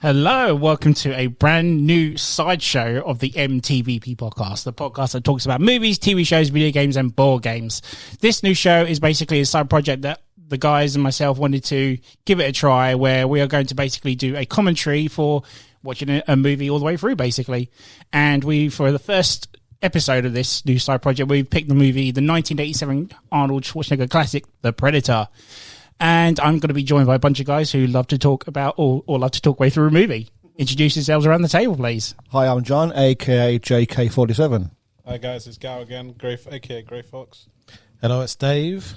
Hello, welcome to a brand new sideshow of the M.T.V.B podcast, the podcast that talks about movies, TV shows, video games, and board games. This new show is basically a side project that the guys and myself wanted to give it a try, where we are going to basically do a commentary for watching a movie all the way through, basically. And for the first episode of this new side project, we've picked the movie, the 1987 Arnold Schwarzenegger classic, The Predator. And I'm going to be joined by a bunch of guys who love to talk about or love to talk way through a movie. Introduce yourselves around the table, please. Hi, I'm John, a.k.a. JK47. Hi guys, it's Gal again, a.k.a. Grey Fox. Hello, it's Dave.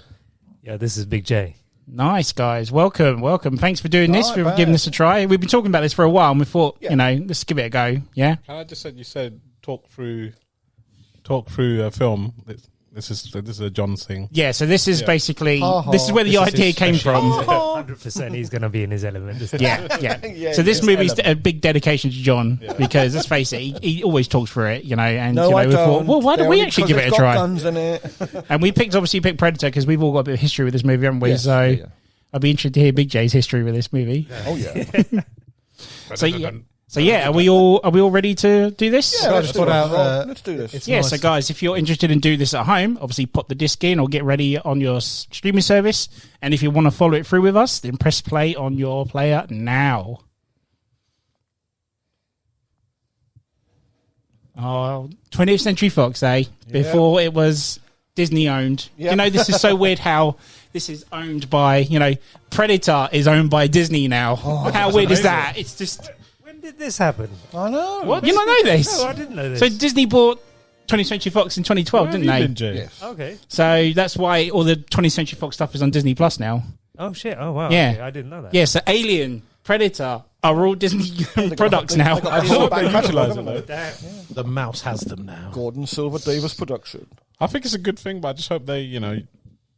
Yeah, this is Big J. Nice, guys. Welcome. Thanks for doing this, for bad. giving this a try. We've been talking about this for a while, and we thought, let's give it a go, yeah? Can I just say, you said talk through a film. This is a John thing. Yeah, so this is basically, this is where the idea came from. 100% he's going to be in his element. Yeah. So this movie's a big dedication to John, because let's face it, he always talks for it, and I we thought, don't. well, why don't we actually give it a try? Guns in it. And we picked Predator because we've all got a bit of history with this movie, haven't we? Yes, so yeah. I'd be interested to hear Big J's history with this movie. Oh yeah. So yeah, are we all ready to do this? Yeah, let's do this. It's So guys, if you're interested in doing this at home, obviously put the disc in or get ready on your streaming service. And if you want to follow it through with us, then press play on your player now. Oh, 20th Century Fox, eh? Before it was Disney owned. Yeah. This is so weird how this is owned by, Predator is owned by Disney now. How weird is that? It's just... When did this happen? I know. What? You don't know this? No, I didn't know this. So Disney bought 20th Century Fox in 2012, didn't they? Yes. Okay. So that's why all the 20th Century Fox stuff is on Disney Plus now. Oh, shit. Oh, wow. Yeah. Okay, I didn't know that. Yeah, so Alien, Predator are all Disney products now. The mouse has them now. Gordon Silver Davis production. I think it's a good thing, but I just hope they,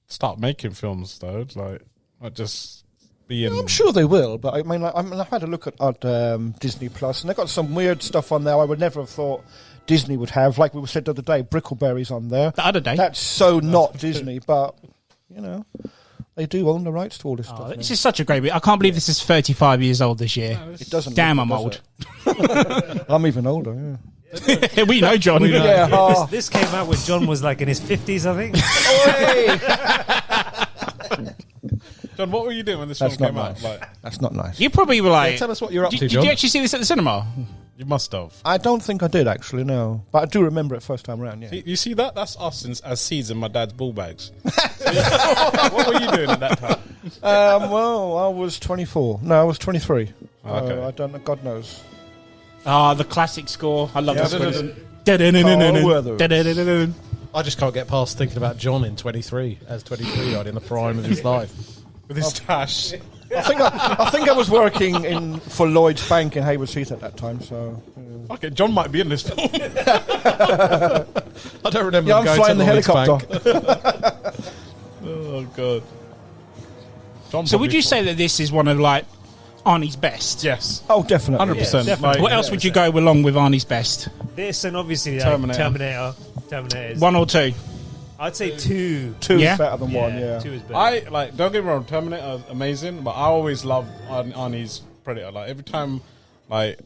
start making films though. Like, not just being. I'm sure they will, but I've had a look at Disney Plus, and they've got some weird stuff on there I would never have thought Disney would have. Like we said the other day, Brickleberry's on there. The other day. That's so not Disney, but they do own the rights to all this stuff. This is such a great movie. I can't believe this is 35 years old this year. It doesn't. Damn, look, I'm old. I'm even older. Yeah. We know, John. Yeah. This came out when John was like in his 50s, I think. John, what were you doing when this film came out? Nice. That's not nice. You probably were like... Tell us what you're up to, Did John. you actually see this at the cinema? You must have. I don't think I did actually, no, but I do remember it first time around. Yeah. You see that? That's us as seeds in my dad's ball bags. What were you doing at that time? Well, I was 24. No, I was 23. Okay. I don't know. God knows. The classic score. I love that score. I just can't get past thinking about John in 23, as 23-year-old in the prime of his life. With his tash. I think I was working for Lloyd's Bank in Hayward Heath at that time. So. Okay, John might be in this film. I don't remember. Yeah, I'm going flying to the Lloyd's helicopter. Oh god. John So would probably you say that this is one of, Arnie's best? Yes. Oh, definitely. 100%. definitely. What else would you go along with Arnie's best? This and obviously Terminator. Terminator is... One or two? I'd say two. Two Yeah? is better than one. Yeah. Two is better. Don't get me wrong, Terminator is amazing, but I always love Arnie's Predator. Like every time, if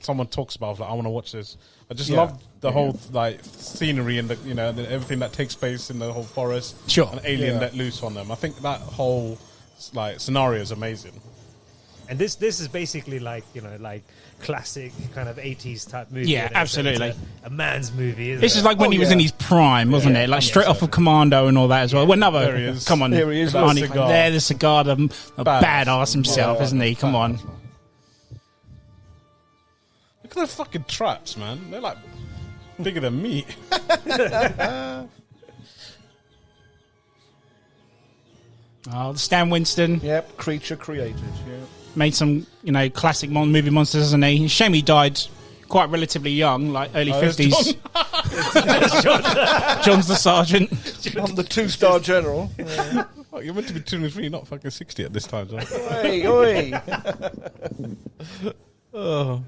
someone talks about, I want to watch this. I just love the whole scenery and everything that takes place in the whole forest. Sure. An alien let loose on them. I think that whole scenario is amazing. And this is basically classic kind of 80s type movie. Yeah, absolutely. It's a man's movie, isn't This it? is like when he was in his prime, wasn't it? Like straight off of Commando and all that as well. Well, There he is. Come on. There he is. Arnie, Cigar. there, the cigar, the badass himself, isn't he? Come on. Look at the fucking traps, man. They're like bigger than me. Stan Winston Yep. Creature created. Yeah. made some, classic movie monsters, hasn't he? Shame he died quite relatively young, like early 50s. John's the sergeant. I'm the 2-star general. Yeah. Oh, you're meant to be 23, not fucking 60 at this time, John. Oi, oi. Oh.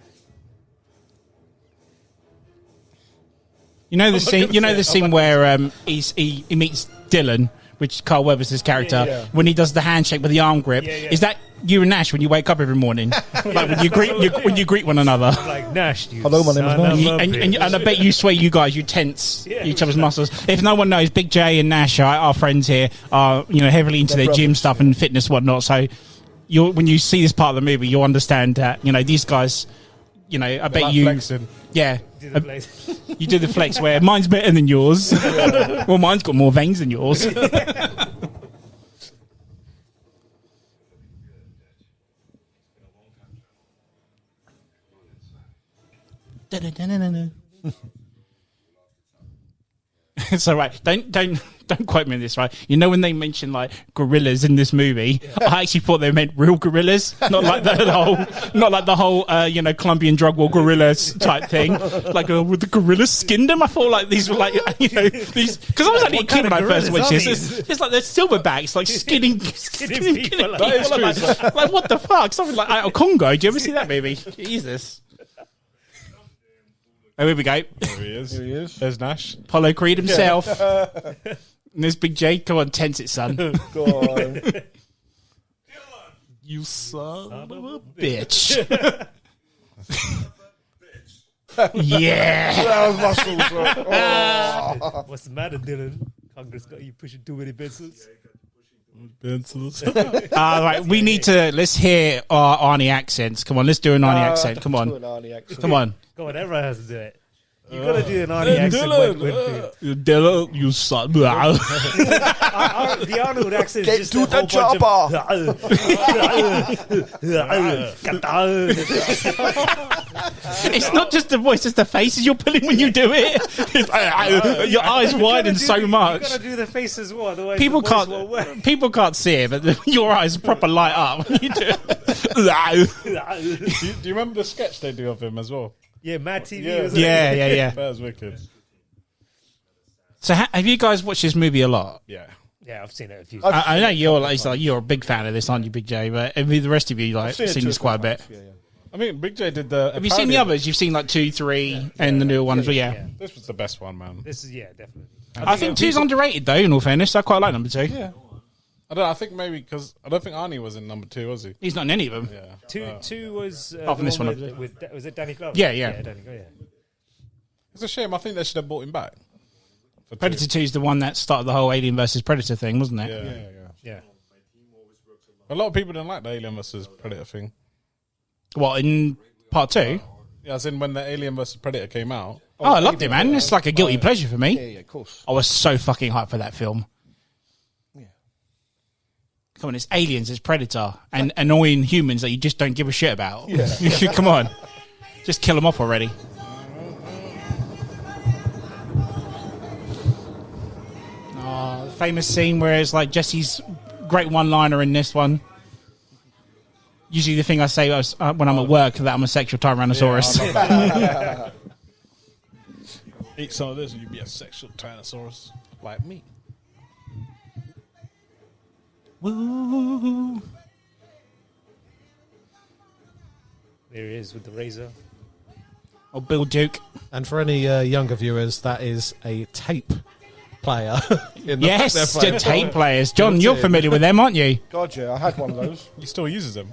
You know the scene. You know the scene where he meets Dylan, which is Carl Weathers' character, when he does the handshake with the arm grip. Yeah, yeah. Is that you and Nash when you wake up every morning, like when you greet one another. Like Nash, you Hello, my name is son of Nash. a And bitch. I bet you swear you guys, you tense each other's muscles. If no one knows, Big J and Nash, our friends here, are heavily into their gym stuff and fitness whatnot. So when you see this part of the movie, you'll understand that these guys. I bet like you. flexing. Yeah, Do the place. you do the flex where mine's better than yours. Well, mine's got more veins than yours. So right, don't quote me on this, right? When they mention like gorillas in this movie, I actually thought they meant real gorillas, not like the whole Colombian drug war gorillas type thing. Like would the gorillas skin them? I thought like these were like these because I was only a kid when I first watched this. It's like they're silverbacks, like skinning people. like what the fuck? Something like out of Congo. Do you ever see that movie? Jesus. Oh, here we go. There he is. Here he is. There's Nash. Apollo Creed himself. And there's Big J. Come on, tense it, son. Go on. You son of a bitch. Yeah. That was muscles. Oh. What's the matter, Dylan? Congress got you pushing too many pencils. Right, we need to. Let's hear our Arnie accents. Come on, let's do an Arnie accent. Come Do on. an Arnie accent. Come on. Come on, everyone has to do it. You gotta do an Arnie accent. Dylan, you son. The Arnold accent Get is just to a the whole bunch It's not just the voice, it's the faces you're pulling when you do it. Your eyes widen so much. You gotta do the face as well, otherwise People the voice won't work. can't see it, but your eyes proper light up when you do it. Do you remember the sketch they do of him as well? Yeah, Mad TV. Yeah. Was it? Yeah. That was wicked. So have you guys watched this movie a lot? Yeah. Yeah, I've seen it a few I've- times. I know you're a big fan of this, aren't you, Big J? But the rest of you I've seen it this too quite a bit. Yeah. I mean, Big J did the. Have you seen the others? You've seen like 2, 3, and the newer one as well. Yeah. This was the best one, man. This is definitely. I think 2's underrated though. In all fairness, I quite like number 2. Yeah. I think maybe because I don't think Arnie was in number 2, was he? He's not in any of them. Yeah. Two was Apart from the this one, I with was it Danny Glover? Yeah, yeah. Danny Glover, yeah. It's a shame. I think they should have brought him back. For 2. Predator 2 is the one that started the whole Alien versus Predator thing, wasn't it? Yeah. Yeah. A lot of people didn't like the Alien versus Predator thing. What, in part 2? Yeah, as in when the Alien versus Predator came out. Oh, I loved it, man. It's like a guilty pleasure for me. Yeah, of course. I was so fucking hyped for that film. Yeah. Come on, it's aliens, it's Predator, and annoying humans that you just don't give a shit about. Yeah. Come on. Just kill them off already. Oh, the famous scene where it's like Jesse's great one-liner in this one. Usually the thing I say when I'm at work that I'm a sexual Tyrannosaurus. Eat some of this and you'd be a sexual Tyrannosaurus like me. Woo. There he is with the razor. Oh, Bill Duke. And for any younger viewers, that is a tape player. Yes, their the phone. tape players. John, That's you're it. familiar with them, aren't you? God, yeah, I had one of those. He still uses them.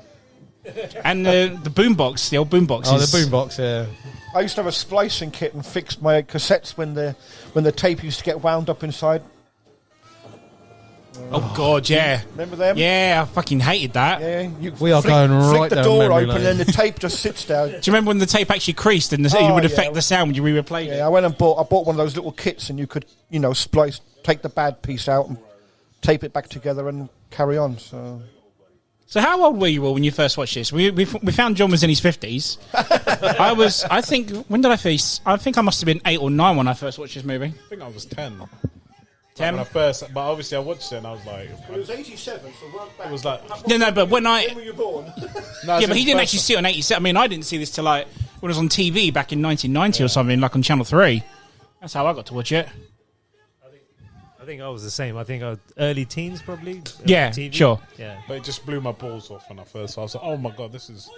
And the boombox, the old boomboxes. Oh, the boombox, yeah. I used to have a splicing kit and fixed my cassettes when the tape used to get wound up inside. Oh, God, yeah. Remember them? Yeah, I fucking hated that. Yeah, you We are going right flick the down door memory open lane. and the tape just sits there. Do you remember when the tape actually creased and it would affect yeah. the sound when you replayed Yeah, it? I went and bought one of those little kits and you could, splice, take the bad piece out and tape it back together and carry on. So how old were you all when you first watched this? We found John was in his 50s. When did I first? I think I must have been 8 or 9 when I first watched this movie. I think I was 10. 10? When I first, but obviously I watched it and I was like, It was 87, so we're back. it was like, No, but when I... When were you born? no, Yeah, but he didn't actually see it on 87. I mean, I didn't see this till when it was on TV back in 1990 or something, like on Channel 3. That's how I got to watch it. I think I was the same. I think I was early teens, probably. Early Yeah, TV. sure. Yeah. But it just blew my balls off when I first saw it. I was like, oh my God, this is...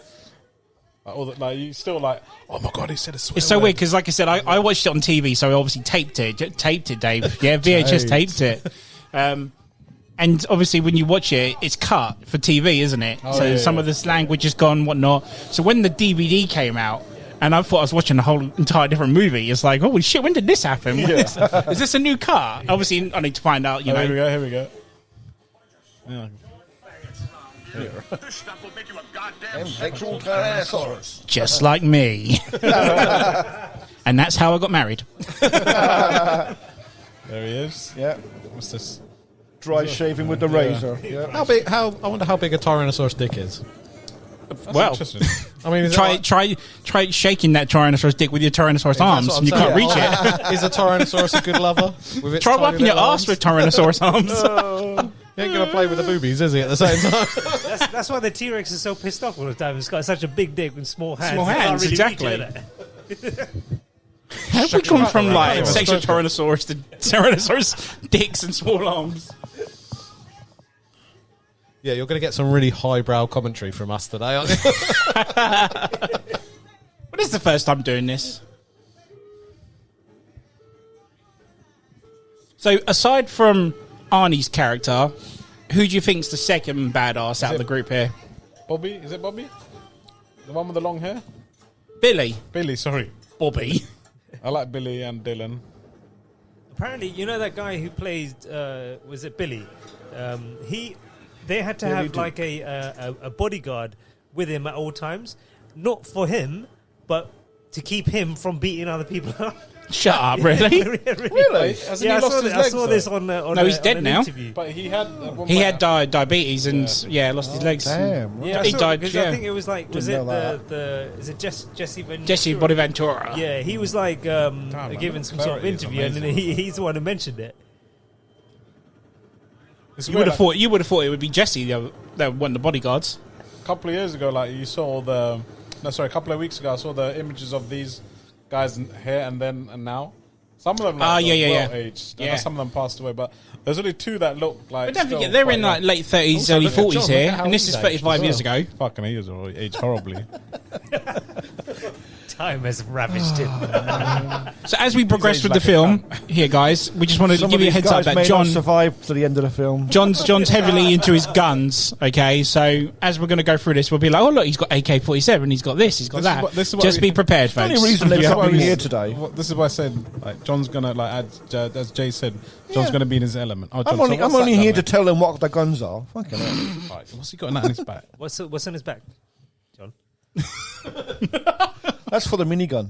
Like, you still like, oh my God, he said a swear It's so word. weird because, like I said, I watched it on TV, so I obviously taped it. Taped it, Dave. Yeah, VHS taped it. And And obviously, when you watch it, it's cut for TV, isn't it? So some of this language is gone, whatnot. So when the DVD came out, and I thought I was watching a whole entire different movie, it's like, holy shit, when did this happen? Is this a new cut? Obviously, I need to find out. You know, Here we go. Yeah. This stuff will make you a goddamn Sexual Tyrannosaurus. just like me. And that's how I got married. There he is. Yeah. What's this? Dry shaving with the razor. Yeah. How big? I wonder how big a Tyrannosaurus dick is. Well, Interesting. I mean, is try shaking that Tyrannosaurus dick with your Tyrannosaurus arms, and you can't reach it. Is a Tyrannosaurus a good lover? With its Try tiny wiping your little arse arms? with Tyrannosaurus arms. He ain't gonna play with the boobies, is he? At the same time. That's why the T-Rex is so pissed off all the time. It's got such a big dick with small hands. Small It can't hands, really exactly. reach it. How have we gone from like Right. sexual Tyrannosaurus to Tyrannosaurus dicks and small arms? Yeah, you're gonna get some really highbrow commentary from us today, aren't you? But this is the first time doing this. So aside from Arnie's character, who do you think's the second badass out of the group here? Bobby? Is it Bobby? The one with the long hair? Billy. Billy, sorry. Bobby. I like Billy and Dylan. Apparently, you know that guy who plays, was it Billy? They had to have like a bodyguard with him at all times, not for him, but to keep him from beating other people up. Shut up, really? Really? Hasn't Yeah, he lost his I legs, saw though? this on No, he's dead an now. interview. But he had... He had diabetes and lost his legs. Damn. Yeah, I He saw it, died, 'cause yeah. I think it was like, was it Didn't know the is it Jesse Ventura? Jesse Bonaventura. Yeah, he was like giving some sort of clarity is interview, and then amazing. he's the one who mentioned it. You would have thought it would be Jesse that won the bodyguards. A couple of years ago, like you saw a couple of weeks ago, I saw the images of these guys here and then and now. Some of them yeah. aged. Yeah. Some of them passed away, but there's only two that look like. But don't still forget, they're quite in young. like late 30s, Also, early look at 40s John, look here, at how and this he's is aged 35 as years well. ago. Fucking he is aged horribly. Time has ravaged him. So as we progress aged with like the film, here guys, we just wanted to Some give of you a these heads up guys that may John not survive to the end of the film. John's heavily into his guns. Okay, so as we're going to go through this, we'll be like, oh look, he's got AK-47, he's got this, he's got This is what- this is that. what Just we- be prepared, The only folks. reason they've Yeah, got me this- here today. This is why I said, like, John's gonna as Jay said, John's gonna be in his element. Oh, John, I'm only, so what's I'm only that here gun, to tell them what the guns are. Fucking hell. mate? Right, what's he got in that in his back? What's on his back, John? That's for the minigun.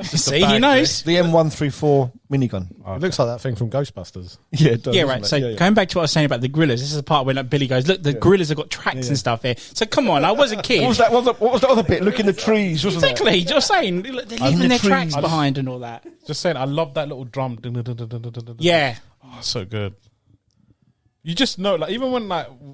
See, he knows. The M134 minigun. It looks like that thing from Ghostbusters. Yeah, it does, Yeah, doesn't right. it? So Yeah, yeah. going back to what I was saying about the gorillas, this is the part where like, Billy goes, look, the gorillas have got tracks and stuff here. So come on, I was a kid. What was that? What was the other bit? Look in the trees, wasn't it? Exactly, just saying. Look, they're And leaving the their trees. tracks behind and all that. Just saying, I love that little drum. Yeah. Oh, so good. You just know, like, even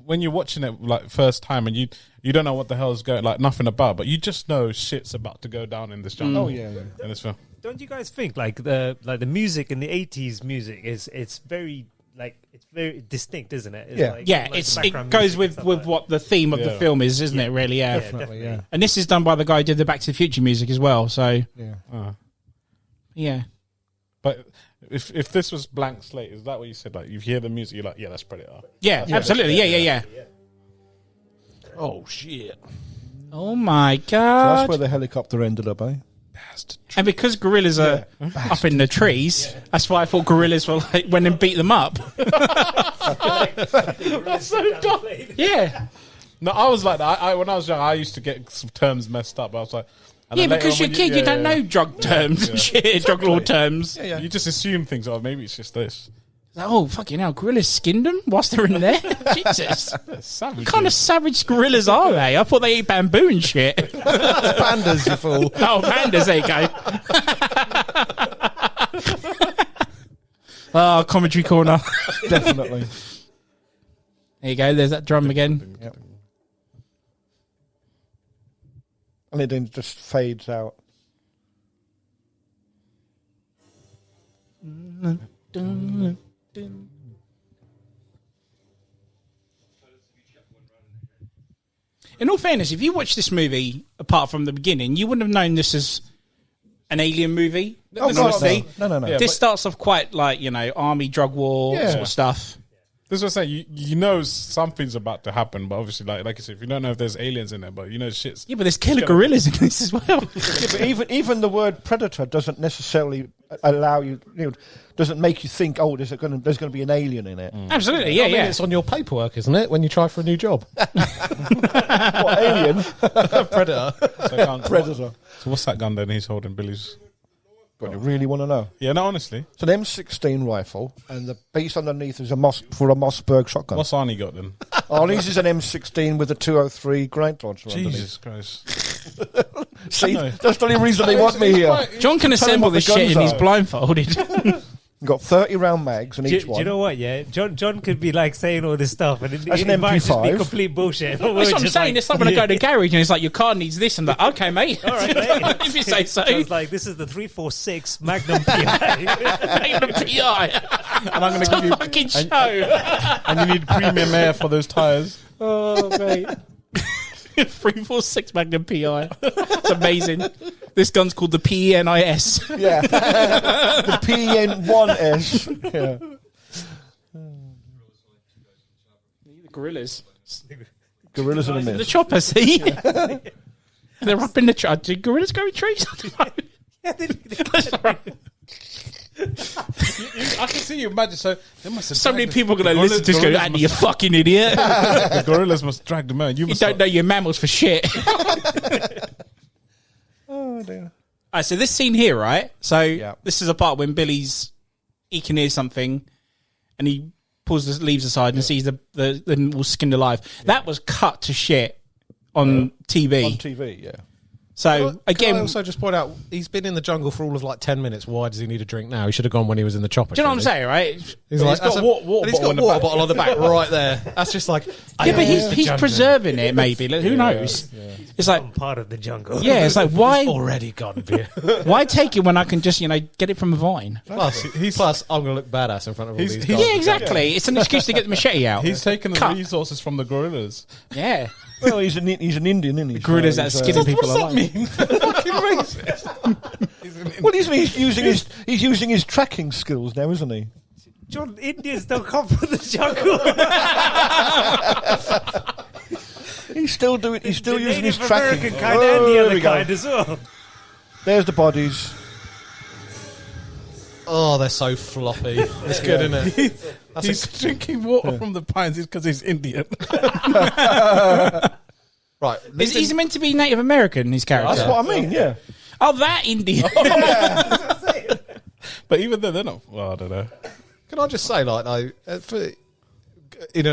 when you're watching it like first time and you don't know what the hell is going, like nothing about, but you just know shit's about to go down in this jungle. Oh yeah. In this film. Don't you guys think like the music in the 80s music it's very distinct, isn't it? It's Yeah. like, Yeah, like it background goes music and with stuff like what the theme of the Yeah. film is, isn't it, really? Yeah. that. Definitely, Definitely. yeah. And this is done by the guy who did the Back to the Future music as well, so Yeah. yeah. But if this was blank slate, is that what you said? Like you hear the music, you're like, yeah, that's Predator. Yeah, absolutely. Yeah. Oh shit! Oh my So god. that's where the helicopter ended up, eh? And because gorillas are up in the trees, that's why I thought gorillas were like went and beat them up. That's so dumb. Yeah. No, I was like that. When I was young, I used to get some terms messed up. I was like, and Yeah, then later because on you're a when kid, you don't yeah. know drug terms and shit, drug law terms. Yeah. You just assume things. Oh, maybe it's just this. Oh, fucking hell, gorillas skinned them whilst they're in there? Jesus. Savage. What kind of savage gorillas are they? I thought they ate bamboo and shit. Pandas, you fool. Oh, pandas, there you go. Oh, commentary corner. Definitely. There you go, there's that drum again. Yep. And it then just fades out. In all fairness, if you watch this movie, apart from the beginning, you wouldn't have known this as an alien movie. Oh, And God, honestly, no. Yeah, this but- starts off quite like, army drug war Yeah. sort of stuff. This is what I'm saying. You know something's about to happen, but obviously, like you said, if you don't know if there's aliens in there, but you know shit's... Yeah, but there's killer gorillas in this as well. Yeah, but even the word predator doesn't necessarily allow you, doesn't make you think, oh, there's going to be an alien in it. Absolutely, yeah, I mean, yeah. it's on your paperwork, isn't it? When you try for a new job. What, alien? Predator. Predator. So what's that gun then he's holding, Billy's? But you really want to know? Yeah, no, honestly. It's an M16 rifle, and the base underneath is a Mossberg shotgun. What's Arnie got then? Arnie's is an M16 with a 203 grenade launcher Jesus Christ. underneath. See, No. that's the only reason they want me here. John can Tell him assemble what the this shit guns and he's are. blindfolded. You've got 30 round mags in Do each you one. know what? Yeah, John could be like saying all this stuff, and As it an might just be MP5. complete bullshit. But That's we're what I'm just saying. like, It's like when I go to the garage and it's like, your car needs this. And like, okay, mate. all right, mate. If you say so. John's like, this is the 346 Magnum PI. Magnum PI. And I'm going to give you... Fucking show. And you need premium air for those tyres. Oh, mate. 346 Magnum PI. It's amazing. This gun's called the PENIS. Yeah. The PN1S. Yeah. The gorillas. Gorillas in a The mist. chopper, see? They're up in the tree. Do gorillas go in trees? That's right. I can see you imagine. So they must have So many dragged people are the going to listen to this go, Andy, you fucking idiot. The gorillas must drag them out. You don't know your mammals for shit. Oh, dear. Alright, so this scene here, right? So Yeah. this is a part when he can hear something and he pulls the leaves aside and sees the all skinned alive. That was cut to shit on TV. On TV, yeah. So Can again, I also just point out, he's been in the jungle for all of like 10 minutes. Why does he need a drink now? He should have gone when he was in the chopper. do you know what I'm shouldn't saying, right? he? He's got that's a water and he's bottle got in a the water back. bottle on the back right there. That's just like... Yeah, but he's preserving it, maybe. Like, who knows? It's like, I'm part of the jungle. yeah, it's like, why already gone beer. why take it when I can just, get it from a vine? Plus, I'm going to look badass in front of all these guys. Yeah, exactly. It's an excuse to get the machete out. He's taken the Cut. resources from the gorillas. Yeah. Well, he's an Indian, isn't he? Gorillas So that he's, skinny people What's that alive. mean? Fucking racist. Well, he's using his tracking skills now, isn't he? John, Indians don't come from the jungle. He's still using his Native tracking. American kind Oh, and the there other we go. kind as well. There's the bodies. Oh, they're so floppy. It's good, isn't it? He's drinking water from the pines because he's Indian. Right. He's meant to be Native American, his character. That's what I mean, yeah. Oh, that Indian. But even though they're not... Well, I don't know. Can I just say, in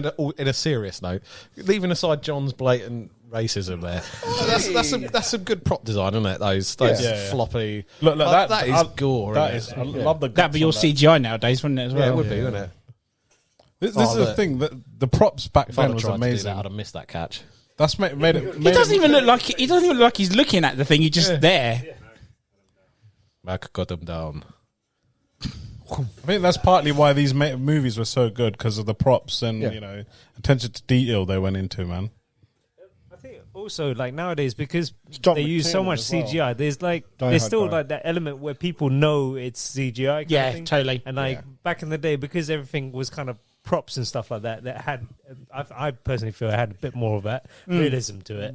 a serious note, leaving aside John's blatant racism there, that's some good prop design, isn't it? Those Yeah. floppy. Look, that is gore. That isn't is... it? I love the... That'd be your guts on CGI nowadays, wouldn't it, as Yeah, well? it would be, wouldn't it? This is the thing. The props back If I'd then have was tried to do amazing. that, I'd have missed that catch. That's made it... He doesn't even look like he's looking at the thing. He's just there. Mac got them down. I think that's partly why these movies were so good, because of the props and attention to detail they went into, man. I think also like nowadays because John they use so McTiernan much as well. CGI. There's Die there's Hard still guy. like that element where people know it's CGI. Kind Yeah, of thing. totally. And like back in the day, because everything was kind of props and stuff like that, that had I personally feel it had a bit more of that realism to it.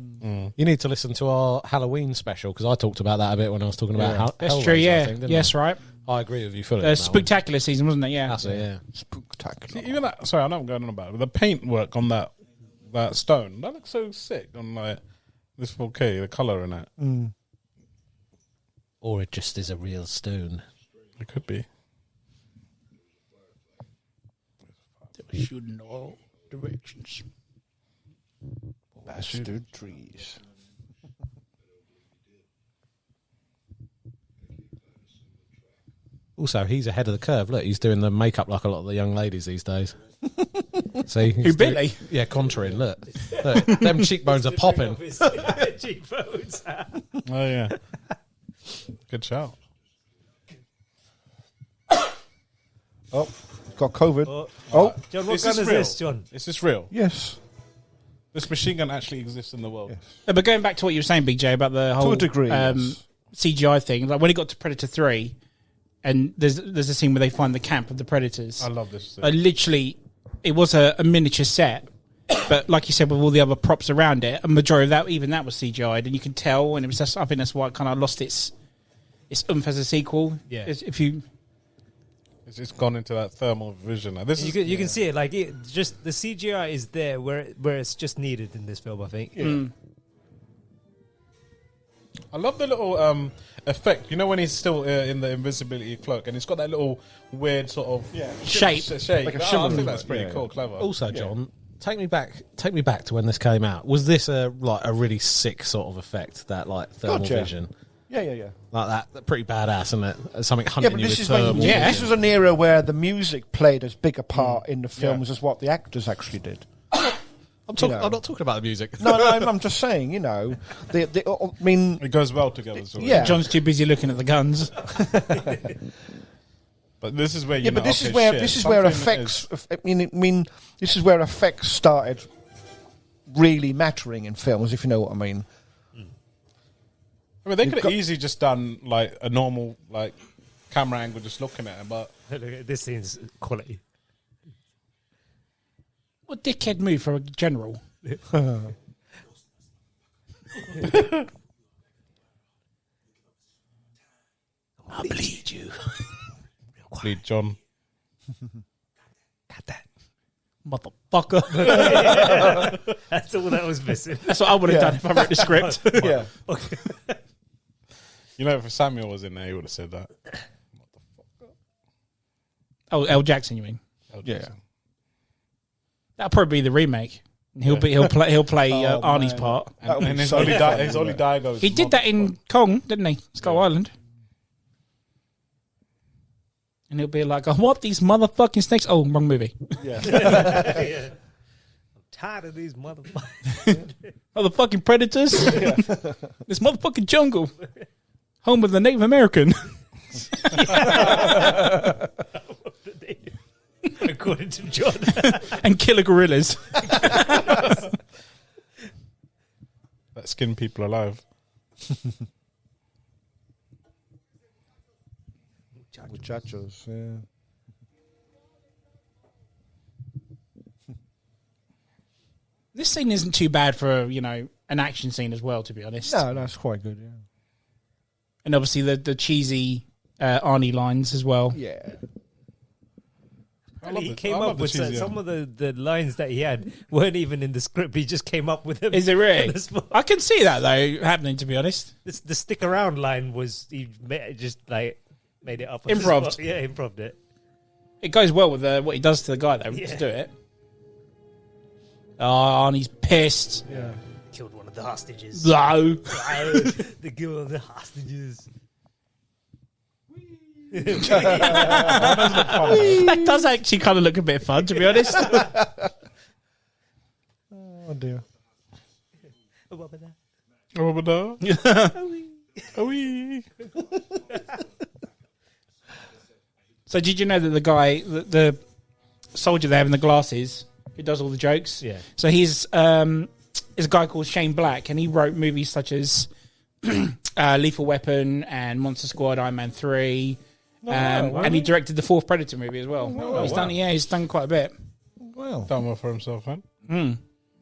You need to listen to our Halloween special, because I talked about that a bit when I was talking about That's Hellraiser, true, yeah. I think, didn't Yes, I? right. I agree with you fully. on that one. Spectacular season, wasn't it? Yeah. That's it, yeah. Spectacular. Even that... Sorry, I know I'm going on about it, but the paint work on that stone, that looks so sick on like this 4K, the colour in it. Or it just is a real stone. It could be. Should know directions. Bastard trees. Also, he's ahead of the curve. Look, he's doing the makeup like a lot of the young ladies these days. See? Who, Billy? Yeah, contouring. Look, them cheekbones are popping. Cheekbones. Oh, yeah. Good shout. Oh, got COVID. John, what Is gun this is real? this, John? Is this real? Yes. This machine gun actually exists in the world. Yes. But going back to what you were saying, Big J, about the whole To a degree, yes. CGI thing, like when it got to Predator 3, and there's a scene where they find the camp of the Predators. I love this. Literally, it was a miniature set, but like you said, with all the other props around it, a majority of that, even that was CGI'd, and you can tell. And it was just, I think that's why it kind of lost its oomph as a sequel. Yeah. If you. It's gone into that thermal vision. Now, this You can see it, like just the CGI is there where it's just needed in this film, I think. I love the little effect. You know when he's still in the invisibility cloak, and it's got that little weird sort of Shape. Like a I shimmering think that's pretty look. cool, clever. Also, John, take me back to when this came out. Was this a really sick sort of effect? That like thermal Gotcha. vision, Yeah. like that, pretty badass, isn't it? Something Yeah, hunting but you this with is when thermal. this was an era where the music played as big a part in the films as what the actors actually did. I'm know. not talking about the music. No, I'm just saying, you know, I mean, It goes well together. Sort of. Yeah. John's too busy looking at the guns. But this is where you yeah, know, but this okay, is where shit, this is where something effects. I mean, this is where effects started really mattering in films, if you know what I mean. I mean, they could have got- easily just done like a normal like camera angle, just looking at it. But Look at this scene's quality. What dickhead move for a general? I'll bleed you. lead John. Got that. Motherfucker. That's all that was missing. That's what I would have done if I wrote the script. Yeah, You know, if Samuel was in there, he would have said that. Oh, L. Jackson, you mean? yeah. That'll probably be the remake. He'll play Oh, Arnie's man. part. That would And be his so only funny, his only man. dialogue. He did that in Kong, didn't he? Skull Island. And he'll be like, I want these motherfucking snakes. Oh, wrong movie. Yeah. Yeah. I'm tired of these motherfuckers. Motherfucking predators. This motherfucking jungle. Home of the Native American. According to John. And killer gorillas. that skin people alive. Muchachos, yeah. This scene isn't too bad for, an action scene as well, to be honest. No, that's quite good, yeah. And obviously the cheesy Arnie lines as well. Yeah. He came up with some of the lines that he had weren't even in the script. He just came up with them. Is it really? on the spot. I can see that, though, happening, to be honest. The stick around line was he just like made it up. On the Improv'd. spot. Yeah, improved it. It goes well with what he does to the guy, though, Yeah. to do it. Oh, Arnie's pissed. Yeah. Killed one of the hostages. No. The kill of the hostages. That does actually kind of look a bit fun, to be honest. Oh, dear. So did you know that the guy, the soldier they have in the glasses, who does all the jokes? Yeah. So he's a guy called Shane Black, and he wrote movies such as Lethal Weapon and Monster Squad, Iron Man 3. And he directed the fourth Predator movie as well. He's done quite a bit. Well, Done well for himself, man.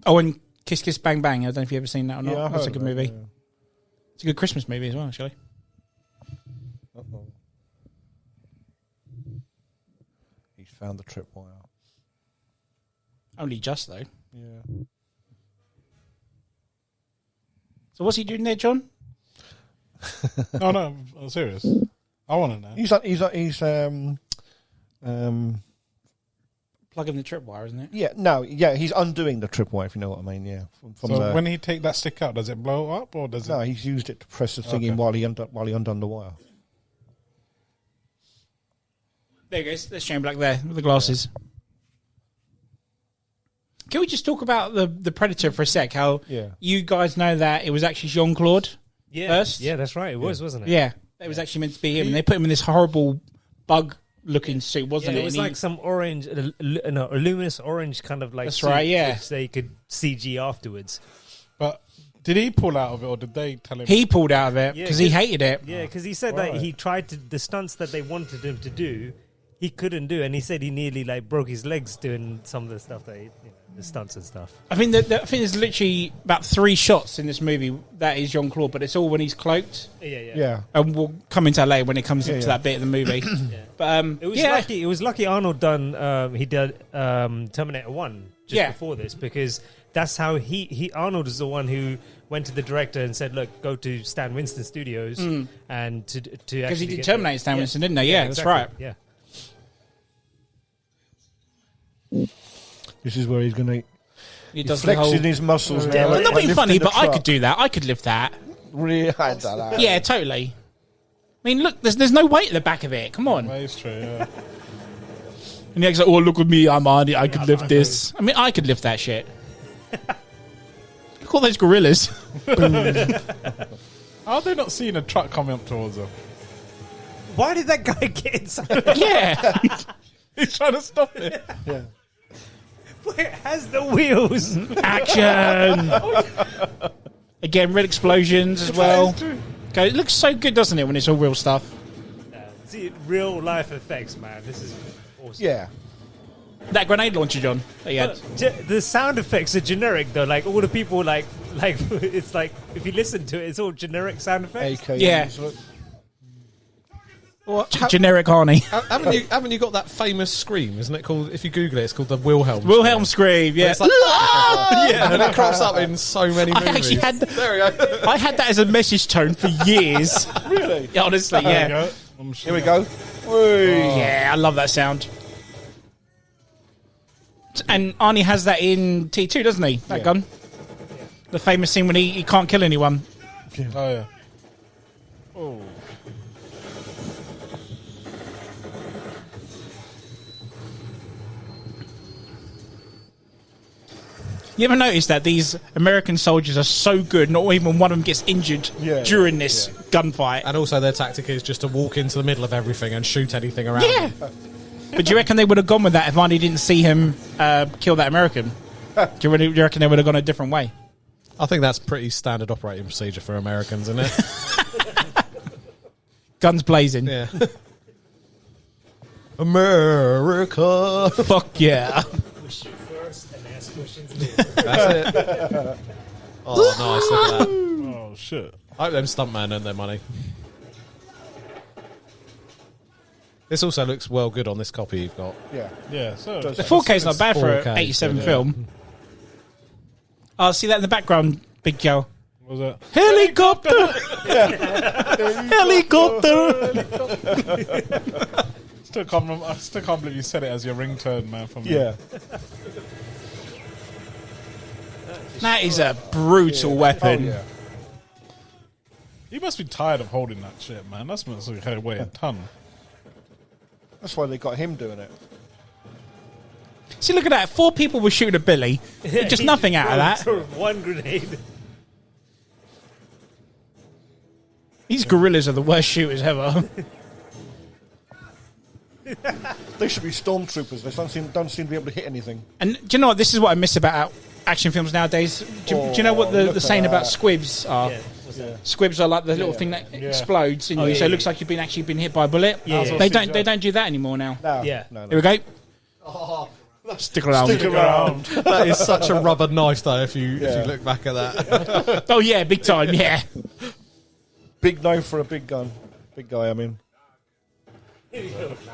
Oh, and Kiss Kiss Bang Bang. I don't know if you've ever seen that or not. yeah, I That's a heard good of that, movie. yeah. It's a good Christmas movie as well, actually. Uh-oh. He's found the tripwire. Only just, though. Yeah. So what's he doing there, John? No, I'm serious. I want to know. He's Plugging the tripwire, isn't it? he's undoing the tripwire, if you know what I mean. Yeah. From So the, when he take that stick out, does it blow up or does no, it? he's used it to press the thing in Okay. while he undone the wire. There you go. There's Shane Black there with the glasses. Can we just talk about the Predator for a sec? How you guys know that it was actually Jean-Claude first? Yeah, that's right. It was, wasn't it? Yeah. It was actually meant to be him. And they put him in this horrible bug-looking suit, wasn't Yeah, it? it was And like some orange, a luminous orange kind of like That's suit, right, yeah. which they could CG afterwards. But did he pull out of it or did they tell him? he pulled out of it Yeah, because he 'cause- hated it. Yeah, because he said that he tried the stunts that they wanted him to do. he couldn't do, and he said he nearly like broke his legs doing some of the stuff that the stunts and stuff. I think there's literally about 3 shots in this movie that is Jean-Claude, but it's all when he's cloaked. Yeah. And we'll come into that later when it comes to that bit of the movie. But It was lucky Arnold he did Terminator 1 just before this, because that's how Arnold is the one who went to the director and said, look, go to Stan Winston Studios and to because he did Terminate Stan Winston, didn't they? Yeah, exactly. That's right. Yeah. This is where he's going to... He does flexing his muscles now. Well, like not being lifting funny, the but I truck. could do that. I could lift that. Really? I don't know. Yeah, totally. I mean, look, there's no weight at the back of it. Come on. That is true, yeah. And he's like, oh, look at me, I'm Arnie, I could lift this. I mean, I could lift that shit. Look at all those gorillas. How are they not seeing a truck coming up towards them? Why did that guy get inside? Yeah. He's trying to stop it. Yeah. It has the wheels. Action. Again, red explosions as well. Okay, it looks so good, doesn't it, when it's all real stuff? See, real life effects, man. This is awesome. Yeah. That grenade launcher, John, that you had. The sound effects are generic though. Like all the people, like it's like if you listen to it, it's all generic sound effects. AK. Yeah. Look. Well, Generic Arnie. haven't you got that famous scream? Isn't it called? If you Google it, it's called the Wilhelm. Wilhelm scream, yeah. It's like, yeah, and it crops up in so many I movies. actually had There we go. I had that as a message tone for years. Really? Yeah, honestly, There yeah. you go. I'm sure. Here we go. Whee. Yeah, I love that sound. And Arnie has that in T2, doesn't he? That gun. The famous scene when he can't kill anyone. Oh, yeah. Oh. You ever notice that these American soldiers are so good, not even one of them gets injured during this gunfight? And also, their tactic is just to walk into the middle of everything and shoot anything around. Yeah. them. But do you reckon they would have gone with that if Arnie didn't see him kill that American? Do you reckon they would have gone a different way? I think that's pretty standard operating procedure for Americans, isn't it? Guns blazing. Yeah. America. Fuck yeah. We shoot first and ask questions later. That's it. Oh, nice. Look at that. Oh, shit. I hope them stuntmen earn their money. This also looks well good on this copy you've got. Yeah. Yeah, so... The 4K is not bad for 4K, an 87 yeah. film. Oh, see that in the background, big Joe. What was that? Helicopter! Helicopter! I still can't believe you said it as your ringtone, man, for me. Yeah. That is a brutal weapon. Oh, yeah. You must be tired of holding that shit, man. That must weigh a ton. That's why they got him doing it. See, look at that. 4 people were shooting at Billy. Just nothing out of that. Sort of one grenade. These gorillas are the worst shooters ever. They should be stormtroopers. They don't seem to be able to hit anything. And do you know what? This is what I miss about action films nowadays. Do you know what the saying about squibs are? Yeah, what's that? Squibs are like the little thing that explodes in you, so it looks like you've actually been hit by a bullet. Yeah. They don't do that anymore now. No. Yeah. No. Here we go. Stick around. Stick around. That is such a rubber knife, though, if you look back at that. Oh yeah, big time. Yeah. Big knife for a big gun. Big guy, I mean.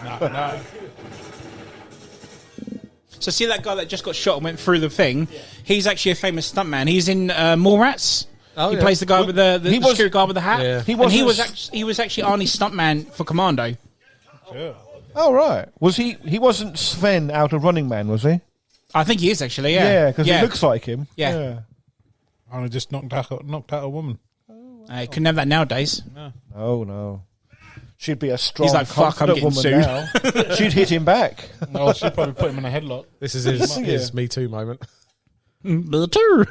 Nah. So see that guy that just got shot and went through the thing? He's actually a famous stuntman. He's in Mallrats. He plays the guy with the security guard with the hat. Yeah. He was actually Arnie's stuntman for Commando. Yeah. Oh, right. Was he wasn't Sven out of Running Man, was he? I think he is actually. Yeah. Yeah, because he looks like him. Yeah. I just knocked out a woman. Couldn't have that nowadays. Oh, no. She'd be a strong, He's like, fuck, I'm confident getting woman now. She'd hit him back. Oh, she'd probably put him in a headlock. This is his Me Too moment. Me too.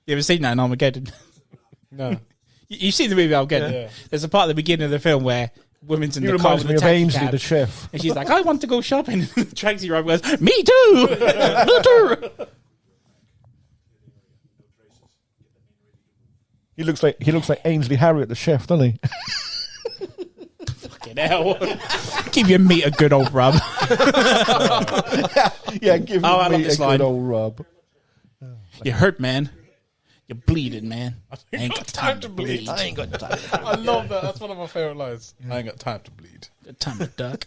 You ever seen that in Armageddon? No. You've seen the movie Armageddon? Yeah. There's a part at the beginning of the film where women's in He the car reminds with me a of taxi Ainsley, cab, the chef. and she's like, I want to go shopping. The taxi driver goes, me too. Me too. He looks like Ainsley Harriott, the chef, doesn't he? Fucking hell. Give your meat a good old rub. Yeah, give I love me a this good line. old rub. You hurt, man. You're bleeding, man. I ain't got time to bleed. I ain't got time. I love that. That's one of my favorite lines. I ain't got time to bleed. Got time to duck.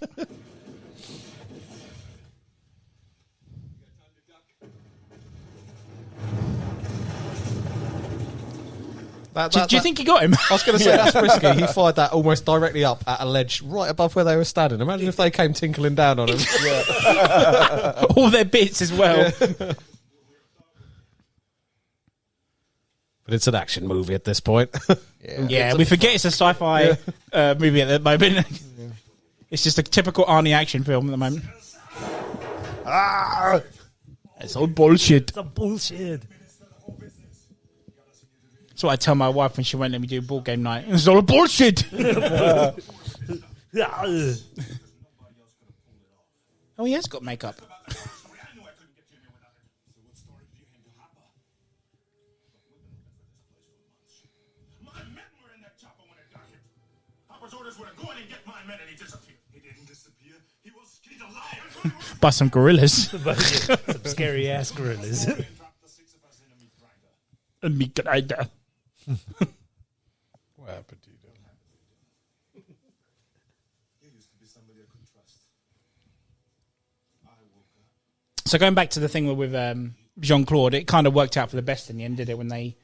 Do you think he got him? I was going to say that's risky. He fired that almost directly up at a ledge right above where they were standing. Imagine if they came tinkling down on him. All their bits as well. But it's an action movie at this point. Yeah, we forget it's a sci-fi movie at the moment. It's just a typical Arnie action film at the moment. It's all bullshit. It's a bullshit. That's what I tell my wife when she won't let me do board game night. It's all bullshit. Oh, he has got makeup. By some gorillas. Some scary ass gorillas. And me glider. What happened to you, then? So going back to the thing with Jean-Claude, it kind of worked out for the best in the end, did it? When they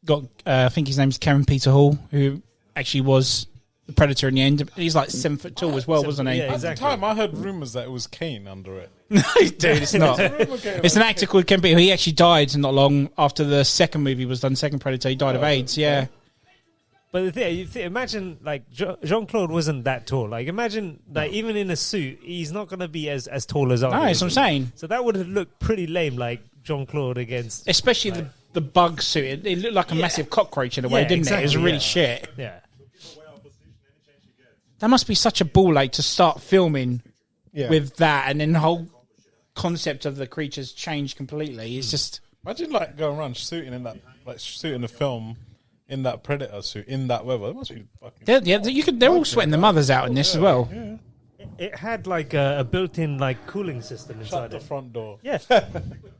got, I think his name's Karen Peter Hall, who actually was the Predator in the end. He's like 7 foot tall as well, wasn't he? Yeah, At the time, I heard rumours that it was Kane under it. No, dude, it's not. It's an actor called Ken Peter. He actually died not long after the second movie was done. Second Predator, he died of AIDS. Yeah. But the thing, imagine like Jean-Claude wasn't that tall. Like imagine like even in a suit, he's not going to be as tall as Arnie. No, that's what I'm saying. So that would have looked pretty lame, like Jean-Claude against, especially the bug suit. It looked like a massive cockroach in a way, didn't it? It was really shit. Yeah. That must be such a ball ache to start filming with that, and then the whole concept of the creatures changed completely. It's just imagine like going around shooting in that, like shooting the film in that Predator suit in that weather. It must be fucking. They're all sweating the mothers out in this as well. Yeah. It had like a built-in like cooling system inside the front door. Yeah.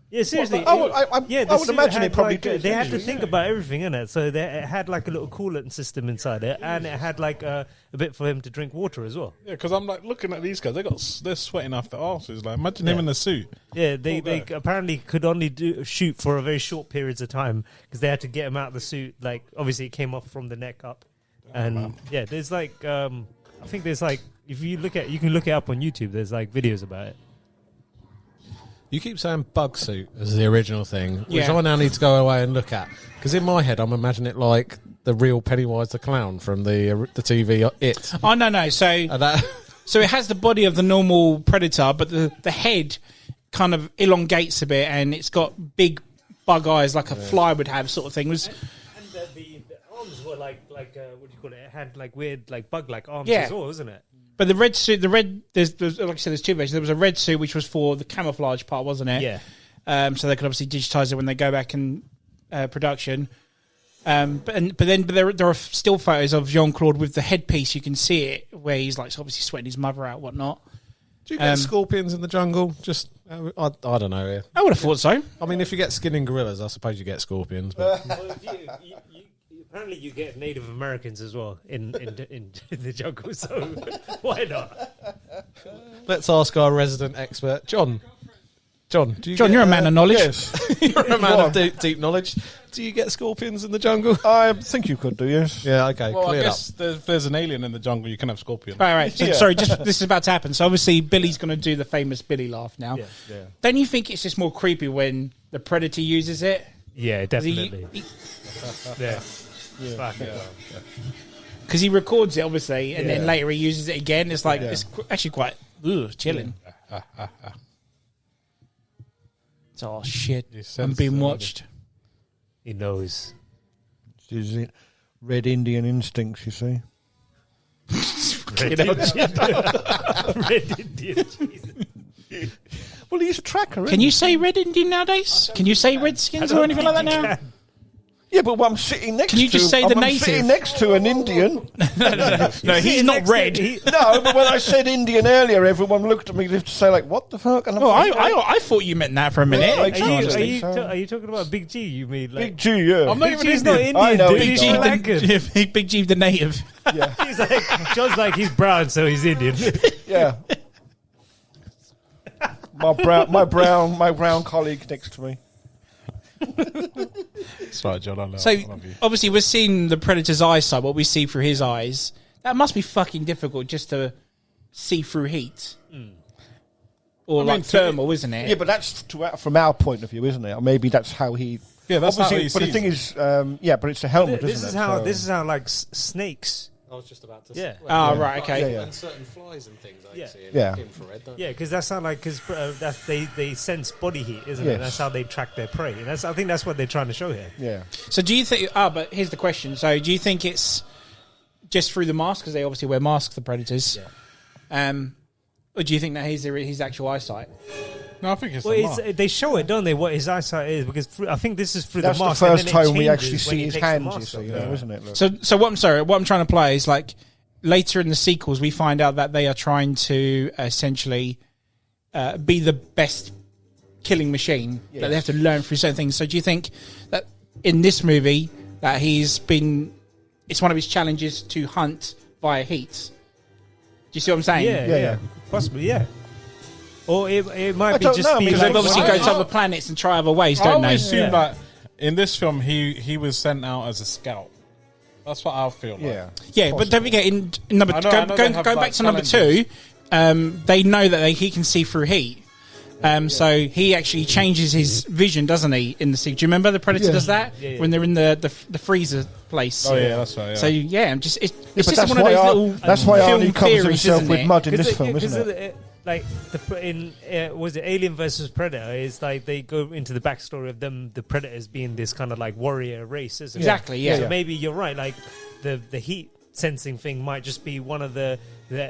Yeah, seriously. I would imagine it probably did. They had to think about everything in it. So it had like a little coolant system inside it, and it had like a bit for him to drink water as well. Yeah, because I'm like looking at these guys. They're sweating off their arses. Like imagine him in the suit. Yeah, they apparently could only shoot for a very short periods of time because they had to get him out of the suit. Like obviously it came off from the neck up, and there's like I think there's like if you can look it up on YouTube. There's like videos about it. You keep saying bug suit as the original thing, which Yeah. I now need to go away and look at. Because in my head, I'm imagining it like the real Pennywise the Clown from the TV It. Oh, no. So it has the body of the normal Predator, but the head kind of elongates a bit, and it's got big bug eyes like a fly would have, sort of thing. And the arms were like what do you call it? It had like weird like bug-like arms Yeah. as well, wasn't it? But the red suit, there's like I said, there's two versions. There was a red suit which was for the camouflage part, wasn't it? Yeah. So they could obviously digitize it when they go back in production. But there are still photos of Jean-Claude with the headpiece. You can see it where he's like obviously sweating his mother out, whatnot. Do you get scorpions in the jungle? Just I don't know. Yeah. I would have thought so. I mean, if you get skinning gorillas, I suppose you get scorpions. But Apparently, you get Native Americans as well in the jungle. So why not? let's ask our resident expert, John. John, You're a man of knowledge. Yes. You're a man of deep knowledge. Do you get scorpions in the jungle? I think you could do, yes. Yeah, okay. Well, cleared I guess if there's an alien in the jungle, you can have scorpion. Right. So, sorry, this is about to happen. So obviously Billy's going to do the famous Billy laugh now. Yeah. Don't you think it's just more creepy when the Predator uses it? Yeah, definitely. Yeah. Because he records it, obviously, and then later he uses it again. It's like it's actually quite chilling. It's shit. I'm being watched. He knows. Is it Red Indian instincts, you see? Red Indian. Jesus. Well, he's a tracker, Can you say Red Indian nowadays? Can you say Redskins or anything like that now? Yeah, but I'm sitting next to... Can you just say the I'm native? sitting next to an Indian. No, he's not red. No, but when I said Indian earlier, everyone looked at me to say, like, what the fuck? And I'm Oh, like, I thought you meant that for a minute. Yeah, Are you talking about Big G? You mean like Big G, yeah. I'm not Big even G's not Indian. Indian, I know, dude. Big He's G, Sri Lankan. the, Big G, the native. Yeah. He's like John's like he's brown, so he's Indian. Yeah. My brown colleague next to me. That's right, John. I So love you. obviously we're seeing the Predator's eyesight, what we see through his eyes. That must be fucking difficult just to see through heat. Or like thermal, isn't it? Yeah, but that's from our point of view, isn't it? Or maybe that's how he... Yeah, that's how he but the sees thing it. is, but it's a helmet, This isn't is it? how So- this is how like snakes. I was just about to Yeah. say. Right, okay. Yeah, yeah. And certain flies and things I Yeah. see in Yeah. infrared, don't Yeah, because that's how like they sense body heat, isn't it? Yes. That's how they track their prey. And I think that's what they're trying to show here. Yeah. So do you think... but here's the question. So do you think it's just through the mask? Because they obviously wear masks, the Predators. Yeah. Or do you think that his actual eyesight? No, I think it's Well, the mark. they show it, don't they? What his eyesight is, because I think this is through That's the the mask. and first then it time we changes actually when see he his takes the hands, you mask see, off. you know, isn't it? Look. So what I'm trying to play is like later in the sequels we find out that they are trying to essentially be the best killing machine, that they have to learn through certain things. So do you think that in this movie that it's one of his challenges to hunt via heat? Do you see what I'm saying? Yeah. Possibly, yeah. Or it might I be don't just know, be because They like obviously I- go to other planets and try other ways, I don't they? always assume Yeah. that in this film he was sent out as a scout. That's what I feel like. Yeah. Yeah, but don't forget in number I know they going have, back like, to number challenges. 2, they know that he can see through heat. So he actually changes his vision, doesn't he? In the sequel, do you remember the Predator does that when they're in the freezer place? Oh yeah, that's right. Yeah. So yeah, it's just But just that's one of why those Ar- little that's why film Arnie covers theories, himself isn't with it? mud in this film, isn't it? Like was it Alien versus Predator? Is like they go into the backstory of them, the Predators being this kind of like warrior race, isn't Exactly, it? yeah. So maybe you're right. Like the heat sensing thing might just be one of the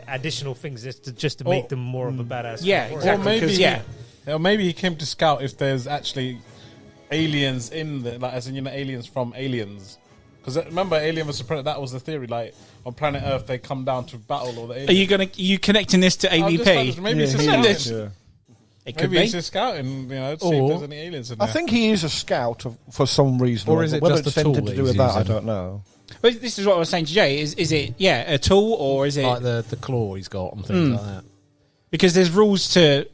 additional things just to make them more of a badass. Yeah, warrior. exactly. Or maybe, 'cause, yeah. Or maybe he came to scout if there's actually aliens in the, like, as in, aliens from Aliens. Because remember, Alien vs Predator, that was the theory. Like on planet Earth, they come down to battle all the aliens. Are you connecting this to AVP? Maybe it's just Yeah. scouting. It could Maybe be. it's just scouting. To see if Or- there's any aliens in I there. think he is a scout for some reason. Or is it whether just it's a tool anything to that do he's with that, I using? don't know. Well, this is what I was saying to Jay. Is it a tool or is it Like the claw he's got and things like that. because there's rules to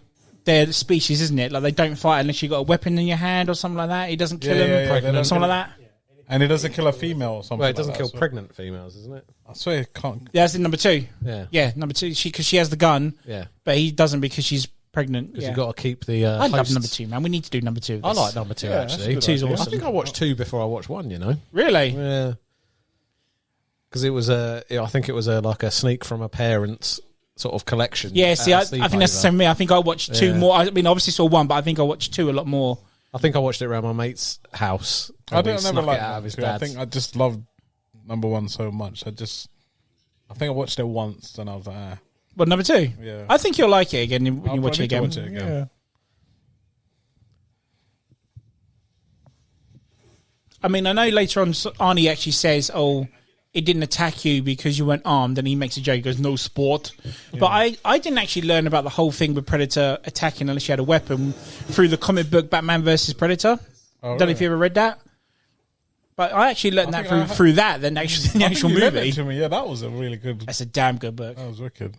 their species, isn't it? Like they don't fight unless you got a weapon in your hand or something like that. He doesn't kill Yeah, them, yeah, they don't something kill- like that. And it doesn't kill a female or something. Well, it like doesn't that, kill I swear. pregnant females, isn't it? I swear it can't. Yeah, that's in number 2. Yeah. Yeah, number 2. Because she has the gun, Yeah. but he doesn't because she's pregnant. Because Yeah. you've got to keep the. I love hosts- number 2, man. We need to do number 2. of I this. like number 2 Yeah, that's a actually. good Two's idea. awesome. I think I watched 2 before I watched 1. You know. Really? Yeah. Because it was I think it was like a sneak from a parent's sort of collection. Yeah. See, I at a think that's the sleepover. same with me. I think I watched 2 Yeah. more. I mean, obviously saw 1, but I think I watched 2 a lot more. I think I watched it around my mate's house. I and he don't never snuck like it out of his that. I dad's. think I just loved number 1 so much. I think I watched it once and I was like, But number 2? Yeah. I think you'll like it again when I'll you watch it probably again. watch it again. I mean, I know later on Arnie actually says, "Oh, it didn't attack you because you weren't armed," and he makes a joke, he goes, "No sport." But I didn't actually learn about the whole thing with Predator attacking unless you had a weapon through the comic book Batman versus Predator. Oh, Don't know if you ever read that. But I actually learned I that think through that than actually the I think actual you lent movie. it to me. Yeah, that was a really good. That's a damn good book. That was wicked.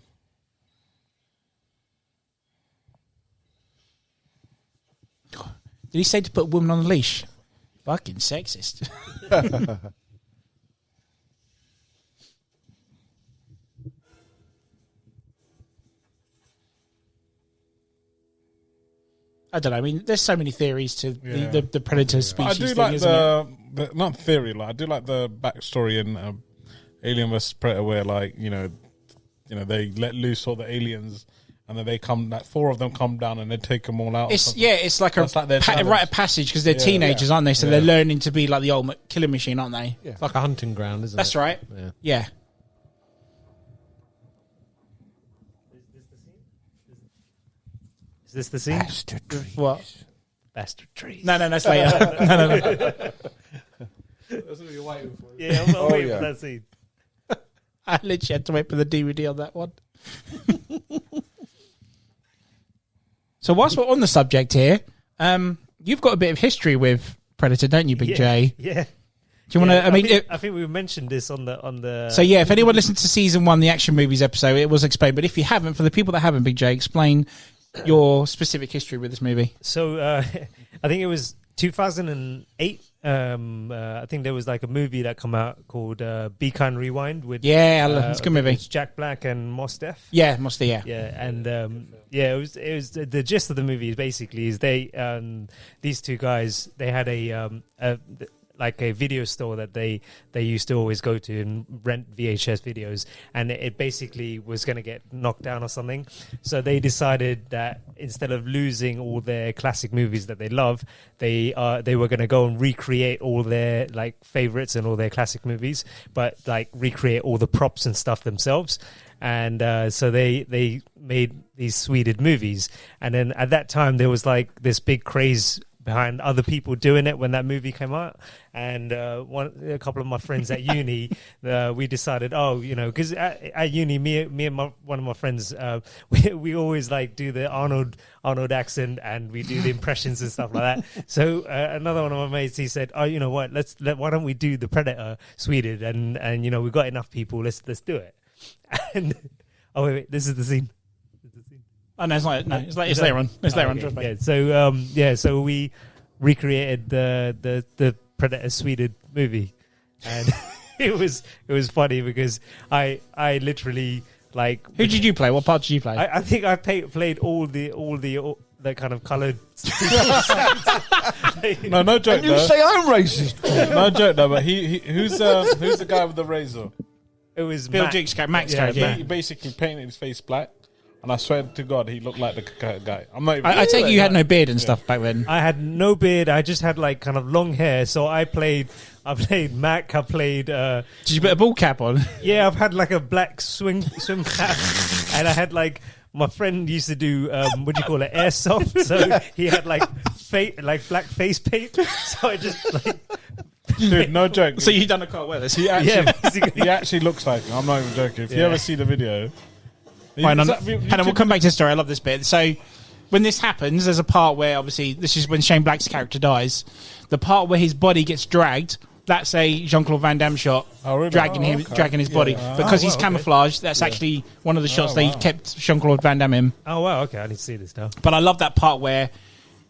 Did he say to put a woman on a leash? Fucking sexist. I don't know. I mean, there's so many theories to Yeah. the predator But species I do thing, like isn't it? the not theory. Like I do like the backstory in Alien vs Predator, where they let loose all the aliens, and then they come. Like 4 of them come down, and they take them all out. or It's something. it's like That's like their challenge. rite of passage because they're Yeah. teenagers, aren't they? So Yeah. they're learning to be like the ultimate killing machine, aren't they? Yeah. It's like a hunting ground, isn't That's it? right. Yeah. Yeah. Is this the scene? What? Bastard trees. No, that's later. no. That's what you're waiting for. Yeah, I'm waiting yeah. for that scene. I literally had to wait for the DVD on that one. So whilst we're on the subject here, you've got a bit of history with Predator, don't you, Big J? Yeah. Do you want to? I think we mentioned this on the. So yeah, if anyone listened to season 1, the action movies episode, it was explained. But if you haven't, for the people that haven't, Big J, explain your specific history with this movie. So I think it was 2008. I think there was like a movie that come out called Be Kind Rewind with It's a good movie. It's Jack Black and Mos Def. Yeah, mostly yeah. Yeah, and it was the gist of the movie is basically is they these two guys, they had a video store that they used to always go to and rent VHS videos, and it basically was going to get knocked down or something. So they decided that instead of losing all their classic movies that they love, they were going to go and recreate all their like favorites and all their classic movies, but like recreate all the props and stuff themselves. And so they made these Swedish movies, and then at that time there was like this big craze behind other people doing it when that movie came out. And a couple of my friends at uni, we decided, because at uni, me and one of my friends, we always like do the Arnold accent, and we do the impressions and stuff like that. So another one of my mates, he said, "Oh, you know what? Why don't we do the Predator Swedish? And we've got enough people. Let's do it." And wait, this is the scene. Oh no, it's not. No, it's later on. It's later on. Trust me. Yeah. So we recreated the Predator Sweden movie, and it was funny because I literally like. Who did you play? What part did you play? I think I played all the kind of coloured. No joke. And you say I'm racist? No joke though. But who's the guy with the razor? It was Bill Matt. Duke's Max Yeah, character. He basically painted his face black, and I swear to God, he looked like the guy. I'm not even. I take it you had no beard and stuff back then. I had no beard. I just had like kind of long hair. So I played Mac. I played. Did you put a ball cap on? Yeah, I've had like a black swim cap, and I had like my friend used to do what do you call it, airsoft. So he had like black face paint. So I just like. Dude, no joke. So you done a car with this? He actually, Yeah, basically. he actually looks like him. I'm not even joking. If you Yeah. ever see the video, Hang on, we'll come back to the story. I love this bit. So when this happens, there's a part where obviously this is when Shane Black's character dies. The part where his body gets dragged. That's a Jean-Claude Van Damme shot, Oh, really? dragging his body because he's wow, okay. camouflaged. That's actually one of the shots they kept Jean-Claude Van Damme in. Oh wow, okay, I need to see this now. But I love that part where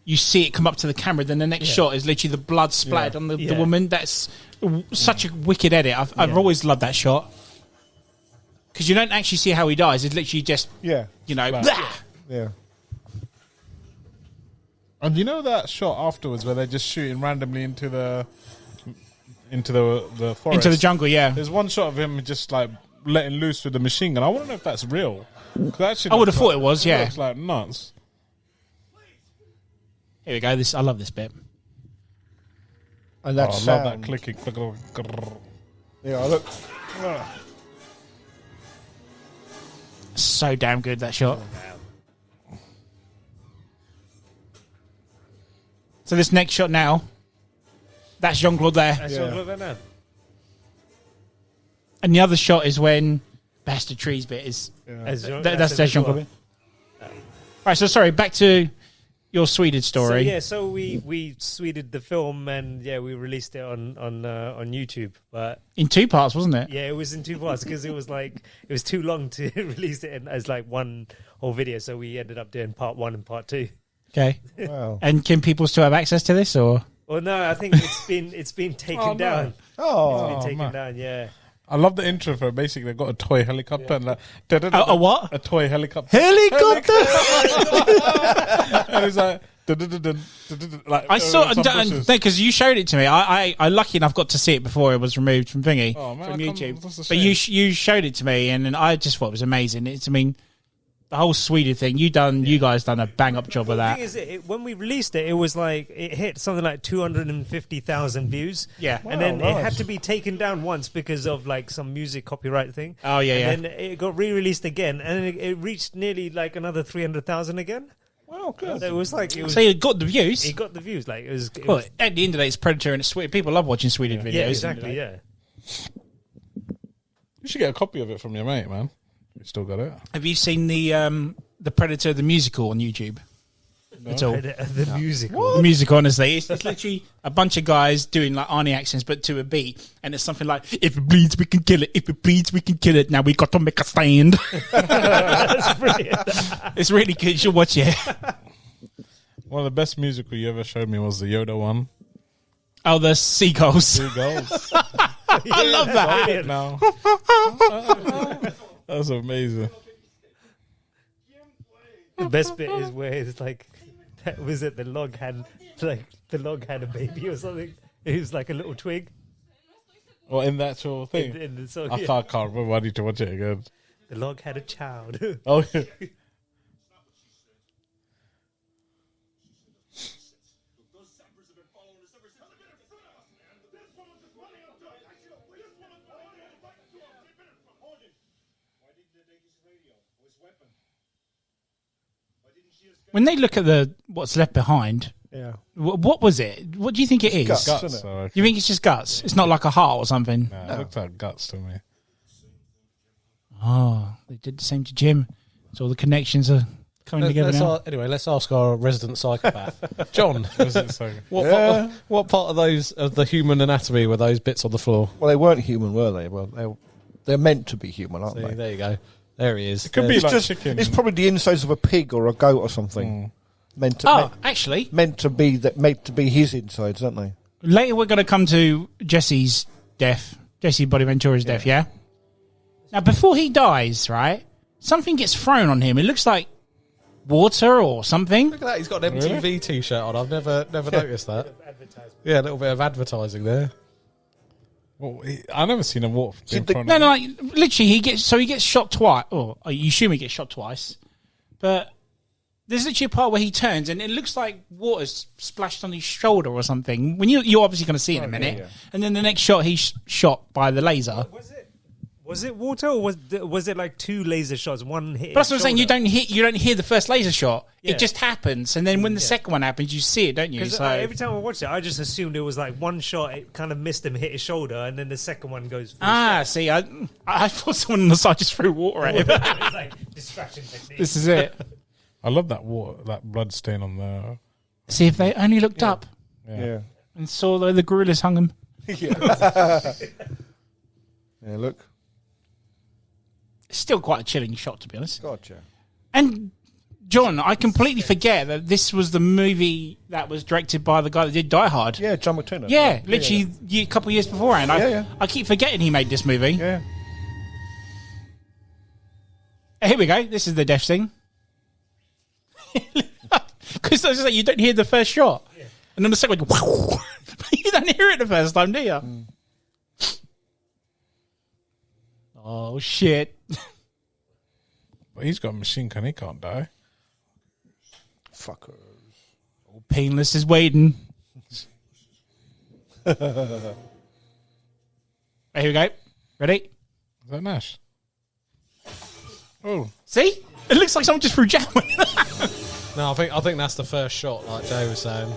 you see it come up to the camera. Then the next shot is literally the blood splattered on the woman. That's such a wicked edit. I've always loved that shot because you don't actually see how he dies. It's literally just Yeah. blah. Yeah. And you know that shot afterwards where they're just shooting randomly into the forest, Into the jungle. Yeah, There's one shot of him just like letting loose with the machine gun. I want to know if that's real. 'Cause that actually I would have looks thought like- it was. Yeah. looks like nuts. Here we go. I love this bit. And Oh, I that love sound. that clicking. Yeah, look. So damn good, that shot. So this next shot now, that's Jean-Claude there. I saw look at that. And the other shot is when Bastard Trees bit is... As That's Jean-Claude bit. Right, so sorry, back to your Swedish story. So we Sweded the film, and we released it on YouTube. But In 2 parts, wasn't it? yeah, it was in 2 parts because it was too long to release it as like one whole video. So we ended up doing part 1 and part 2. Okay. Wow. And can people still have access to this, or...? Well, no, I think it's been taken down. Oh, It's been taken man. down. Yeah. I love the intro for it. Basically, they've got a toy helicopter and like A what? A toy helicopter. Helicopter! And it's like, like I saw some bushes. because you showed it to me. I lucky enough got to see it before it was removed from thingy Oh, man, from I can't- YouTube. that's a But shame. you showed it to me, and then I just thought it was amazing. The whole Sweden thing. You guys done a bang up job of The that. thing is, when we released it, it was like it hit something like 250,000 views. Yeah. and then Wow, it nice. had to be taken down once because of like some music copyright thing. Oh, yeah, and then it got re-released again, and then it reached nearly like another 300,000 again. Oh, good. It was like So you got the views. He got the views. Like it Well, was at the end of the day, it's Predator and it's Sweden. People love watching Sweden videos. yeah, exactly. Yeah. You should get a copy of it from your mate, man. You still got it? Have you seen the Predator the musical on YouTube? At all? The musical. The music, honestly, it's literally a bunch of guys doing like Arnie accents, but to a beat, and it's something like, "If it bleeds, we can kill it. If it bleeds, we can kill it. Now we got to make a stand." That's brilliant. It's really good. You should watch it. One of the best musical you ever showed me was the Yoda one. Oh, the seagulls. 2 goals. I love that. Brilliant. Now. That's amazing. The best bit is where it's like, was it the log had a baby or something? It was like a little twig. Well, in the actual thing. In the song, I yeah. can't remember. I need to watch it again. The log had a child. Oh, yeah. When they look at what's left behind, Yeah. what was it? What do you think it is? guts. Guts. Isn't it? I reckon. You think it's just guts? It's not like a heart or something. Nah, it looked like guts to me. Oh, they did the same to Jim. So all the connections are coming together now. Anyway, let's ask our resident psychopath, John. Was it so? What part of the human anatomy were those bits on the floor? Well, they weren't human, were they? Well, they're meant to be human, aren't See, they? there you go. There he is. It could be It's like just, chicken. it's probably the insides of a pig or a goat or something. Actually, Meant to be his insides, aren't they? later we're going to come to Jesse's death. Jesse Bonaventure's death, yeah? Now, before he dies, right, something gets thrown on him. It looks like water or something. Look at that. He's got an M.T.V. t-shirt on. I've never noticed that. Yeah, a little bit of advertising there. Well, I never seen him walk. in front No, of like, literally, he gets shot twice. Or you assume he gets shot twice. But there's literally a part where he turns and it looks like water's splashed on his shoulder or something. When you're obviously going to see in a minute. yeah. And then the next shot, he's shot by the laser. Was it water or was it like 2 laser shots? One hit. But that's what I'm saying. You shoulder? don't hear the first laser shot. Yeah. It just happens, and then when the second one happens, you see it, don't you? Because So every time I watched it, I just assumed it was like one shot. It kind of missed him, hit his shoulder, and then the second one goes. Full see, I thought someone on the side just threw water at him. it's like distraction technique. This is it. I love that water, that blood stain on there. See, if they only looked up Yeah. and saw the gorillas hung him. Yeah, look. It's still quite a chilling shot, to be honest. Gotcha. And John, I completely forget that this was the movie that was directed by the guy that did Die Hard. Yeah, John McTiernan. Yeah, literally a couple of years beforehand. Yeah. I keep forgetting he made this movie. Yeah. Here we go. This is the death scene. Because as I say, you don't hear the first shot. Yeah. And then the second one, wow. You don't hear it the first time, do you? Mm. Oh, shit. But he's got a machine gun. He can't die. Fuckers. All painless is waiting. Here we go. Ready? Is that Nash? Oh. See? It looks like someone just threw jam. No, I think that's the first shot, like Jay was saying.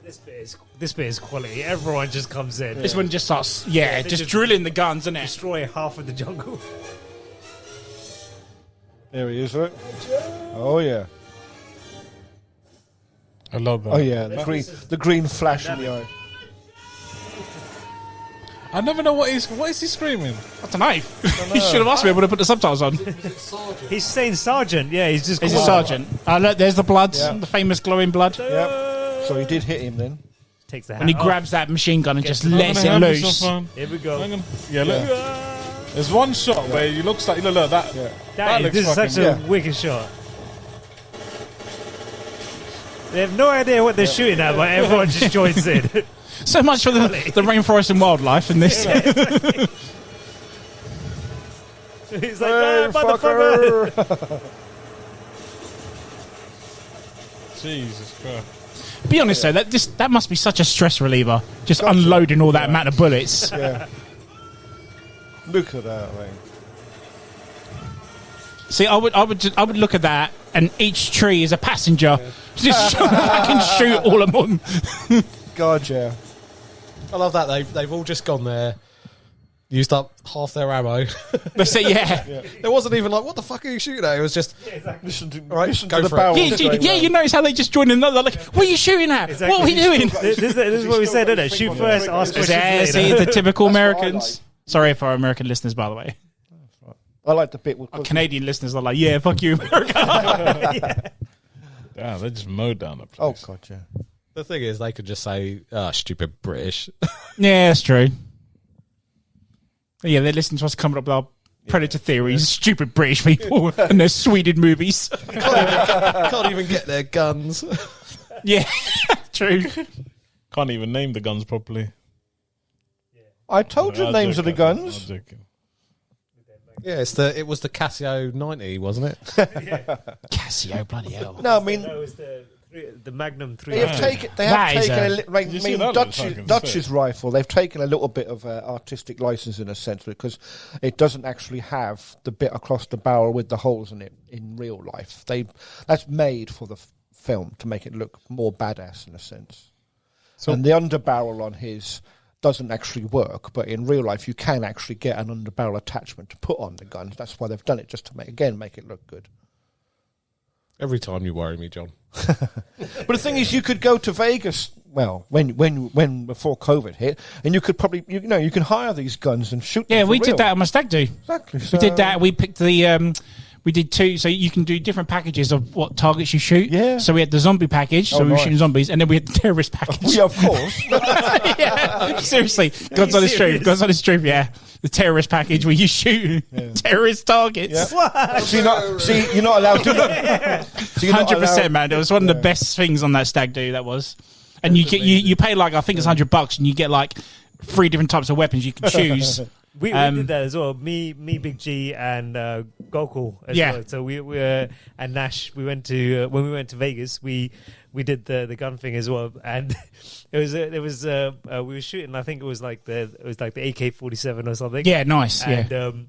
This bit is quality. Everyone just comes in. This one just starts, just drilling the guns, isn't it? Destroy half of the jungle. There he is, look. Oh, yeah. I love that. Oh, yeah. The green flash in the eye. I never know what is he screaming? I don't know. You should have asked me. I would have put the subtitles on. He's saying sergeant. Yeah, he's just. He's a sergeant. Look, there's the blood, Yeah. the famous glowing blood. Yep. So he did hit him then. Takes the hat And he off. grabs that machine gun and just I'm lets gonna it have loose. this one. Here we go. Yeah, look. There's one shot where he looks like look that. Yeah. That looks This is fucking such a yeah. wicked shot. They have no idea what they're shooting at, but everyone just joins in. So much for the rainforest and wildlife in this. He's like, ah, motherfucker. Fucker. Jesus Christ. Be honest though, that must be such a stress reliever. Just unloading all that amount of bullets. Yeah. Look at that, man. See, I would look at that and each tree is a passenger. Just fucking shoot all of them. God, yeah. I love that they've all just gone there, used up half their ammo. That's it, yeah. There wasn't even like, what the fuck are you shooting at? It was just, Listen to, right, listen go to the for it. barrels. Yeah, you notice how they just join in. They're like, what are you shooting at? Exactly. What are we doing? This is what we said, isn't it? Shoot first, ask questions Yeah, see, later. the typical That's what I Americans. Sorry for our American listeners, by the way. I like the bit with Canadian listeners are like, yeah, fuck you, America. Yeah, they just mowed down the Oh, place. God, yeah. the thing is, they could just say, stupid British. Yeah, that's true. Yeah, they listen to us coming up with our predator theories, stupid British people and their Sweden movies. Can't even get their guns. Yeah, true. Can't even name the guns properly. I told you the names of the I'm guns. joking. Yeah, it was the Casio 90, wasn't it? Casio, bloody hell. No, I mean, No, it's the Magnum 3. they have taken That is Did you see that? Dutch's rifle. They've taken a little bit of artistic license in a sense because it doesn't actually have the bit across the barrel with the holes in it in real life. That's made for the film to make it look more badass in a sense. And the underbarrel on his doesn't actually work, but in real life you can actually get an underbarrel attachment to put on the guns. That's why they've done it, just to make it look good. Every time you worry me, John. But the thing is, you could go to Vegas. Well, when before COVID hit, and you could probably you can hire these guns and shoot. Yeah, them for we did real. that on my stag do. Exactly. We did that. We picked the. We did two, so you can do different packages of what targets you shoot. Yeah. So we had the zombie package, so we were nice. shooting zombies, and then we had the terrorist package. Yeah, of course. Yeah, seriously, God's honest truth. God's honest truth. Yeah, the terrorist package where you shoot terrorist targets. Yeah. So you're not allowed to. So you're not 100%, allowed- man. It was one of the best things on that stag do. That was, and you pay like I think it's $100, and you get like 3 different types of weapons you can choose. We did that as well. Me, Big G, and Gokul as well. So we and Nash. We went to when we went to Vegas. We did the gun thing as well, and we were shooting. I think it was like the AK-47 or something. Yeah, nice. And,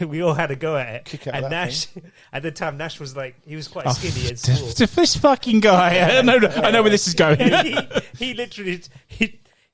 we all had a go at it. Kick out And that Nash, at the time, Nash was like he was quite Oh, skinny and small. this fucking guy. I know where this is going. he literally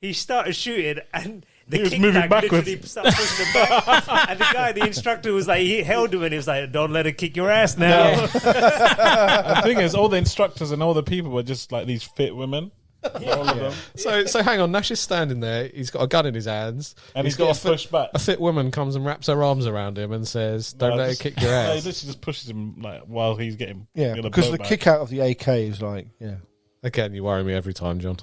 he started shooting and. The He was moving backwards. literally started pushing him back. And the instructor was like, he held him and he was like, don't let her kick your ass now. The thing is, all the instructors and all the people were just like these fit women. All of them. So hang on, Nash is standing there. He's got a gun in his hands, And he's got getting pushed back. A fit woman comes and wraps her arms around him and says, "Don't let her kick your No, he ass." literally just pushes him like while he's getting because the blow back. kick out of the AK is like Again, you worry me every time, John.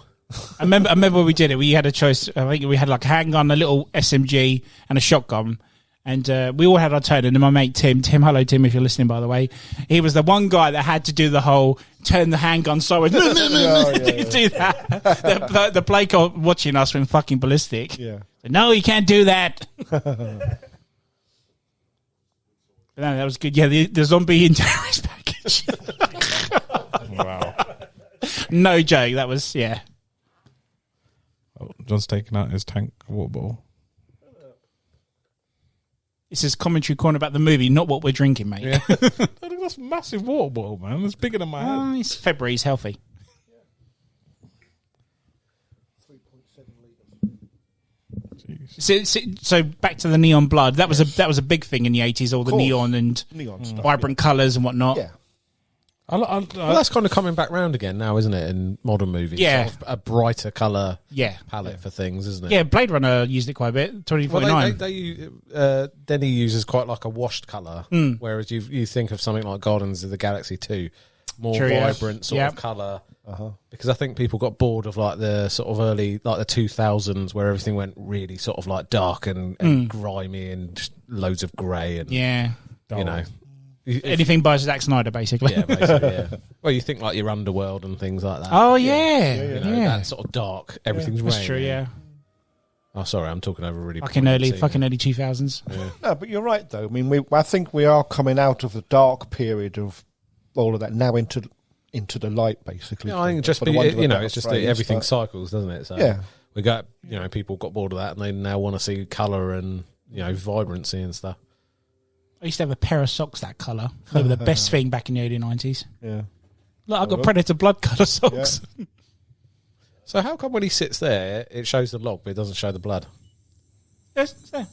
I remember when we did it. We had a choice. I think we had like a handgun, a little SMG, and a shotgun. And we all had our turn. And then my mate Tim, hello Tim, if you're listening, by the way, he was the one guy that had to do the whole turn the handgun sideways. Do that. The Blake watching us went fucking ballistic. Yeah. No, you can't do that. But no, that was good. Yeah, the zombie and terrorist package. Wow. No joke. That was Oh, John's taking out his tank water bottle. This is commentary corner about the movie, not what we're drinking, mate. Yeah. I think that's a massive water bottle, man. It's bigger than my head. It's February. He's healthy. Jeez. So back to the neon blood. That was a big thing in the 80s. All the course. neon and stuff. vibrant colours and whatnot. Yeah. Well, that's kind of coming back round again now, isn't it? In modern movies, Yeah. Sort of a brighter colour Yeah. palette for things, isn't it? Yeah, Blade Runner used it quite a bit. 2049. Well, Denny uses quite like a washed colour, whereas you think of something like Guardians of the Galaxy 2, more True, yeah. vibrant sort Yeah. of colour. Because I think people got bored of like the sort of early, like the 2000s, where everything went really sort of like dark and grimy and just loads of grey and Yeah. you know. Anything by Zack Snyder, basically. Yeah, basically, yeah. Well, you think like your Underworld and things like that. Oh, yeah. You know, that sort of dark, everything's That's raining. true, yeah. Oh, sorry, I'm talking over really Fucking early 2000s. No, but you're right though. I mean, I think we are coming out of the dark period of all of that now into the light, basically. Yeah, I think just For the want of a better it's just phrase, everything but- cycles, doesn't it? So Yeah. we got people got bored of that, and they now want to see colour and vibrancy and stuff. I used to have a pair of socks that colour. They were the best thing back in the early 90s. Yeah. Look, I've got Predator blood colour socks. Yeah. So how come when he sits there, it shows the log, but it doesn't show the blood? Yes, it's there.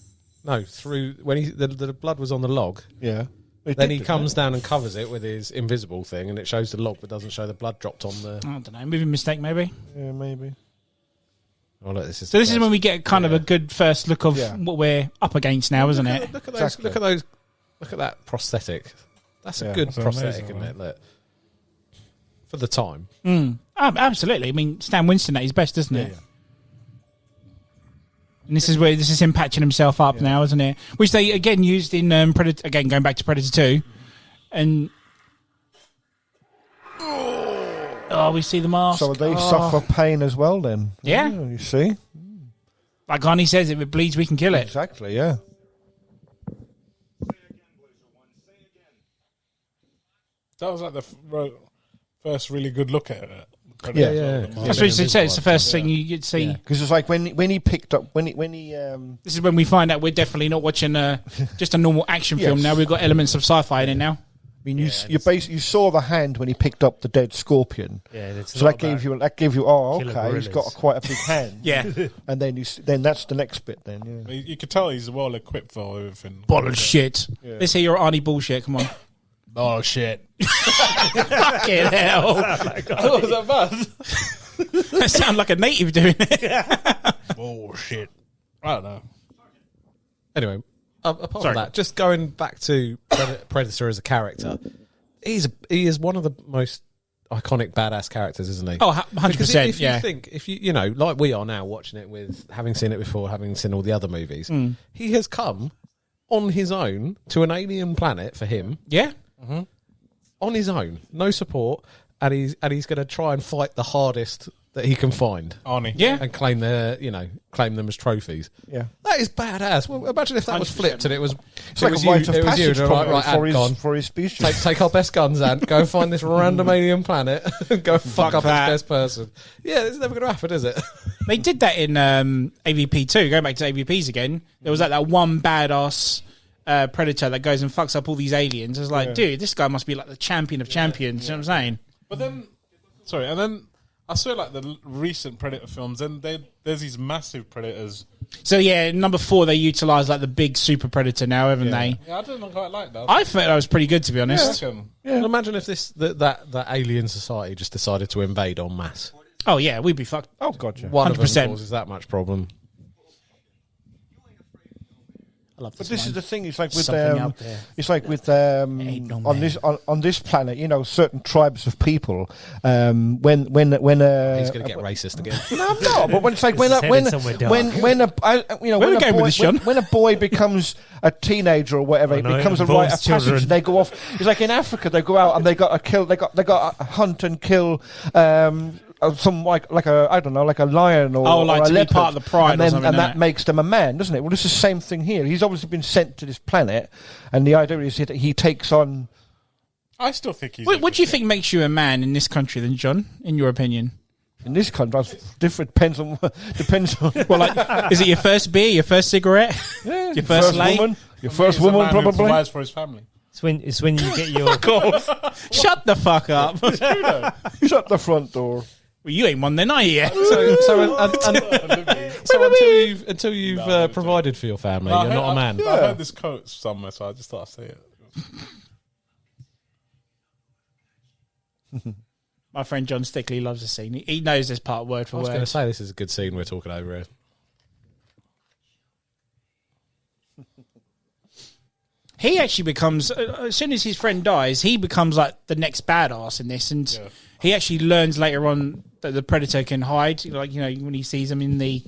No, through when the blood was on the log. Yeah. Then he comes down and covers it with his invisible thing, and it shows the log, but doesn't show the blood dropped on the. I don't know, movie mistake maybe. Yeah, maybe. Oh, look, this is So this is when we get kind of a good first look of Yeah. what we're up against now, isn't it? Look at those. Exactly. Look at those. Look at that prosthetic. That's a Yeah, good that's prosthetic, amazing, isn't it? Look. For the time. Absolutely. I mean, Stan Winston at his best, isn't it? Yeah. And this is where this is him patching himself up now, isn't it? Which they again used in Predator. Again, going back to Predator 2, and we see the mask. So they suffer pain as well then? Yeah. You see? Like Arnie says, if it bleeds, we can kill it. Exactly, yeah. That was like the first really good look at it. Yeah. That's what he said. It's the first thing you get to see. Because it's like when he picked up when he This is when we find out we're definitely not watching just a normal action film. Now we've got elements of sci-fi in it now. I mean, you saw the hand when he picked up the dead scorpion. Yeah, it's So that gave you oh, killing okay, he's got gorillas. quite a big hand. Yeah. And then that's the next bit then, yeah. You could tell he's well equipped for everything. Bullshit. Yeah. Let's hear your Arnie bullshit. Come on. Bullshit. Fucking hell. Oh, was that bad? That sounds like a native doing it. Bullshit. I don't know. Anyway, apart from that, just going back to Predator as a character, he is one of the most iconic badass characters, isn't he? Oh, Because 100%. if Yeah. you think, if you know, like we are now watching it with having seen it before, having seen all the other movies, he has come on his own to an alien planet for him. Yeah. On his own, no support, and he's going to try and fight the hardest that he can find. Arnie. Yeah. And claim them as trophies. Yeah. That is badass. Well, imagine if that was 100%. flipped and it was It's like a rite of passage right, for his species. take our best guns and go and find this random alien planet and go fuck up that. its best person. Yeah, it's never going to happen, is it? They did that in AVP 2. Going back to AVPs again, there was that one badass Predator that goes and fucks up all these aliens. It's like, dude, this guy must be like the champion of champions. You know what I'm saying? But then, and then I saw like the recent Predator films, and there's these massive predators. So yeah, number 4, they utilise like the big super predator now, haven't they? Yeah, I don't quite like that. I thought that was pretty good, to be honest. Yeah. Well, imagine if that alien society just decided to invade en masse. Oh yeah, we'd be fucked. Oh, gotcha. One of 100%. them causes that much problem. I love But this. this is the thing. It's like with Something out there. it's like with Ain't no on man. on this planet. You know, certain tribes of people. When He's going to get racist again. no, but when it's like when This a, is when headed somewhere dark. when a you know Where when we a, going with boy, this, John? when a boy becomes a teenager or whatever, Oh, it no, it becomes a involves rite of children. passage. They go off. It's like in Africa, they go out and they got to kill. They got to hunt and kill. Some like a I don't know, like a lion or like or a to be leopard, part of the pride and, or then, something, and isn't that it? makes them a man, doesn't it? Well, it's the same thing here. He's obviously been sent to this planet, and the idea is that he takes on. I still think he's. What do you think makes you a man in this country, then, John? In your opinion? In this country, it's different. Depends on. Well, like, is it your first beer, your first cigarette, Yeah, your first lay? woman, your first He's a woman, man who probably. provides for his family. It's when you get your Shut the fuck up. Well, Shut the front door. you ain't one then, are you? So until you've provided for your family, No, you're not a man. I heard this quote somewhere, so I just thought I'd say it. My friend John Stickley loves the scene. He knows this part word for I was going to word. say this is a good scene we're talking over here. He actually becomes, as soon as his friend dies, he becomes like the next badass in this. And he actually learns later on that the Predator can hide, like, you know, when he sees him in the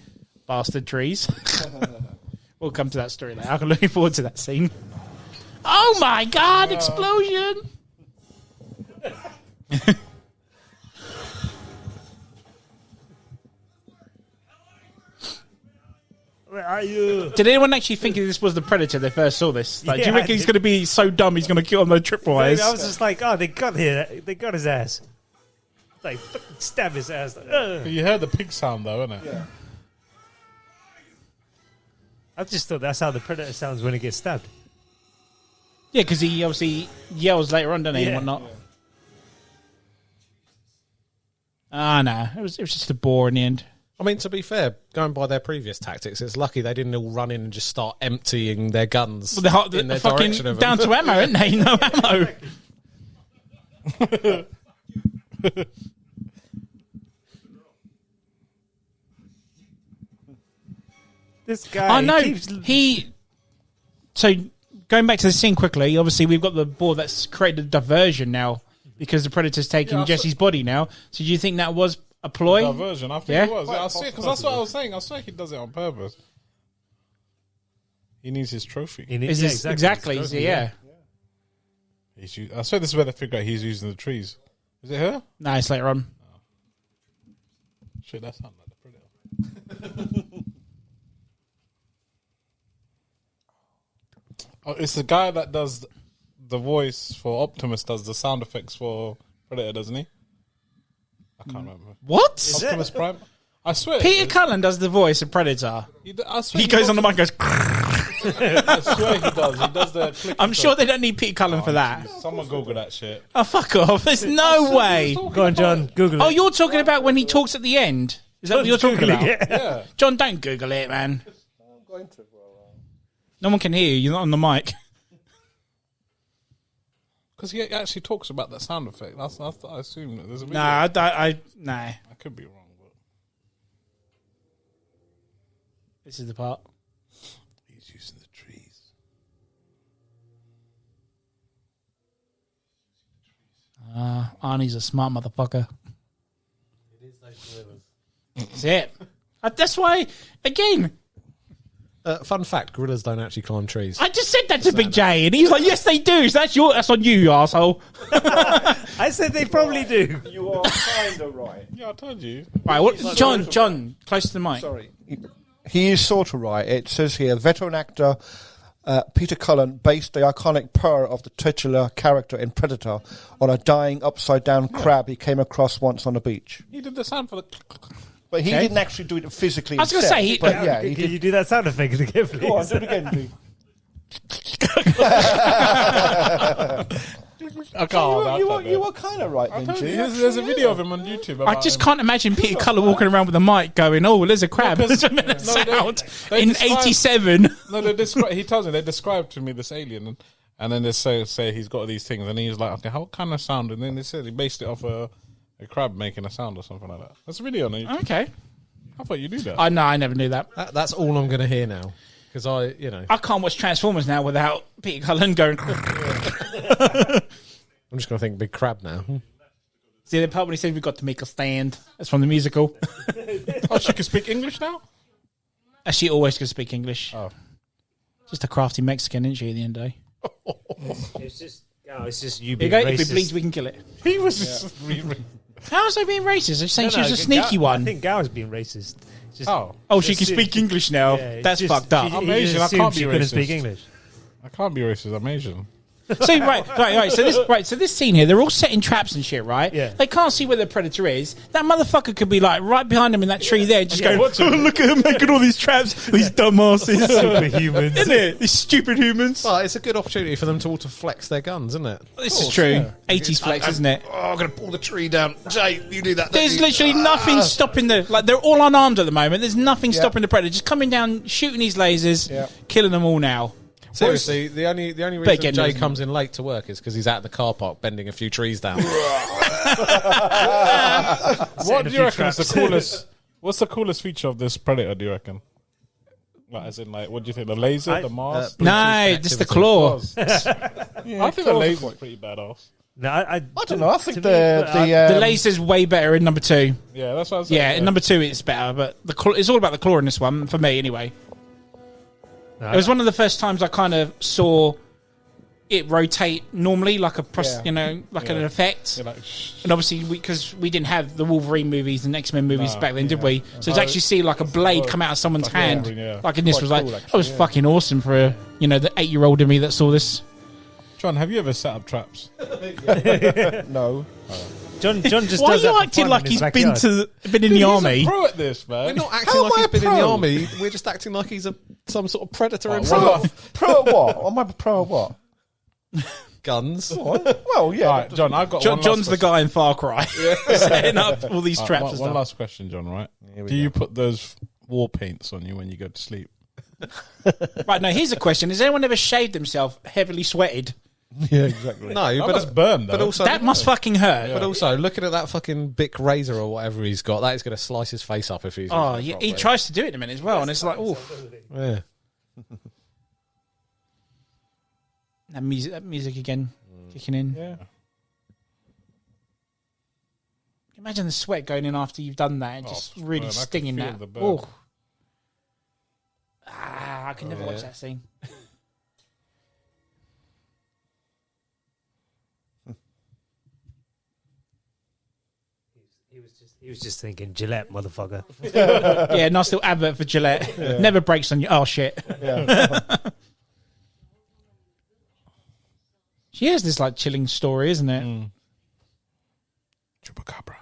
bastard trees. We'll come to that story later. I'm looking forward to that scene. Oh my God, explosion! Where are you? Did anyone actually think this was the Predator they first saw this? Like, do you Yeah, think I he's did. going to be so dumb he's going to kill him the tripwires? I was just like, oh, they got his ass. Like, fucking stab his ass. Like, ugh. You heard the pig sound though, innit? Yeah. I just thought that's how the Predator sounds when he gets stabbed. Yeah, because he obviously yells later on, doesn't he, and Yeah. whatnot. No, it was just a bore in the end. I mean, to be fair, going by their previous tactics, it's lucky they didn't all run in and just start emptying their guns Well, in their fucking direction of down them. to ammo, isn't they? No ammo. This guy. I know. Keeps... So going back to the scene quickly, obviously we've got the board that's created a diversion now because the Predator's taking Jesse's body now. So do you think that was a ploy? Diversion. I think Yeah? it was. I see, because that's what I was saying. I swear he does it on purpose. He needs his trophy. Is this exactly? So, yeah. I swear this is where they figure out he's using the trees. Is it her? No, it's later on. Shit, that sounds like the Predator. Oh, it's the guy that does the voice for Optimus, does the sound effects for Predator, doesn't he? I can't remember. What? Optimus Prime? I swear. Peter Cullen does the voice of Predator. I swear He goes on the mic and goes... I swear he does. He does the click. I'm sure they don't need Peter Cullen for that. Someone Google that shit. Oh, fuck off. There's no way. Go on, John. Google Oh, it. you're talking about when he talks at the end? Is that what you're talking about? Yeah. John, don't Google it, man. I'm going to. No one can hear you. You're not on the mic. Because he actually talks about that sound effect. I assume that there's a video. Nah. I could be wrong, but This is the part. he's using the trees. Arnie's a smart motherfucker. That's it. That's why, again, Fun fact, gorillas don't actually climb trees. I just said that to Big J, and he's like, yes, they do. So that's on you, asshole. I said they probably do. You are kind of right. Yeah, I told you. Right, John, close to the mic. Sorry. He is sort of right. It says here, veteran actor Peter Cullen based the iconic purr of the titular character in Predator on a dying upside-down crab he came across once on a beach. He did the sound for the... But he didn't actually do it physically I was going to himself, say, but yeah, Can he did. you do that sound effect again, please? Go on, do it again, Lee. I can't. You were kind of right, didn't you? There's a video of him on YouTube. I just can't imagine Peter Cullen walking around with a mic going, oh, there's a crab. No, 'cause- There's a minute sound they in describe- 87. No, he tells me they described to me this alien, and then they say he's got these things, and he's like, okay, how kind of sound? And then they said he based it off a crab making a sound or something like that. That's a video on it. Okay. How about you do that? I know, I never knew that. That's all I'm going to hear now. Because I can't watch Transformers now without Peter Cullen going... I'm just going to think big crab now. See the part when he said we've got to make a stand? That's from the musical. Oh, she can speak English now? She always could speak English. Oh. Just a crafty Mexican, isn't she, at the end of the day? It's just you Here you being go, racist. if it bleeds, we can kill it. He was just... How is I being racist? They're saying she was a sneaky I one. think Gao's being racist. Just, Oh, she can speak English now. yeah, That's just- fucked up. he I'm just Asian, I assumed can't be she couldn't racist. speak English. I can't be racist, I'm Asian. See, right. So this scene here, they're all setting traps and shit, right? Yeah. They can't see where the predator is. That motherfucker could be like right behind him in that tree there, just going, watch him. oh, look at him making all these traps, these dumbasses, Superhumans. isn't it? These stupid humans. Well, it's a good opportunity for them to all to flex their guns, isn't it? This is true. 80s flex, isn't it? Oh, I'm going to pull the tree down. Jay, you do that. There's literally nothing stopping they're all unarmed at the moment. There's nothing stopping the predator. Just coming down, shooting these lasers, killing them all now. Seriously, the only reason Again, Jay isn't comes in late to work is because he's out in the car park bending a few trees down. What do you few reckon is the traps. coolest... What's the coolest feature of this Predator, do you reckon? Like, as in, like, what do you think? The laser, the mask? No, just the claw. I think the laser's pretty badass. No, I don't know. I think to the The laser's way better in number 2. Yeah, that's what I was saying. Yeah, in number 2 it's better, but it's all about the claw in this one, for me anyway. No, It was one of the first times I kind of saw it rotate normally, like an effect. You're like, And obviously, because we didn't have the Wolverine movies and X-Men movies back then, did we? So to actually see like a blade come out of someone's hand, Wolverine, like in this, Quite was like, cool, that was actually, fucking awesome for the 8-year-old in me that saw this. John, have you ever set up traps? no. John just Why are does that you for acting fun like in he's his been backyard. been in the army? He's a pro at this, man. We're not acting How like am I he's a been in the pro? army. We're just acting like he's some sort of predator Oh, himself. Pro at what? Am I pro at what? Guns. Well, yeah. All right, John, I've got one John's the last guy in Far Cry, setting up all these question. traps. and One stuff. last question, John. Right? Here we Do you go. put those war paints on you when you go to sleep? Right, now here's a question: has anyone ever shaved himself heavily sweated? Yeah, exactly. No, That but must burn, though. but also That must fucking hurt. But also, looking at that fucking Bic razor or whatever he's got, that is going to slice his face up if he's. Oh, using yeah, it he properly. tries to do it in a minute as well, and it's like, oh, Yeah. that music again kicking in. Yeah. Imagine the sweat going in after you've done that and just really man, I can stinging feel that. the burn. Oh, I can never watch that scene. He was just thinking Gillette, motherfucker. Yeah, nice little advert for Gillette. Never breaks on you. Oh shit. Yeah. She has this like chilling story, isn't it? Chupacabra.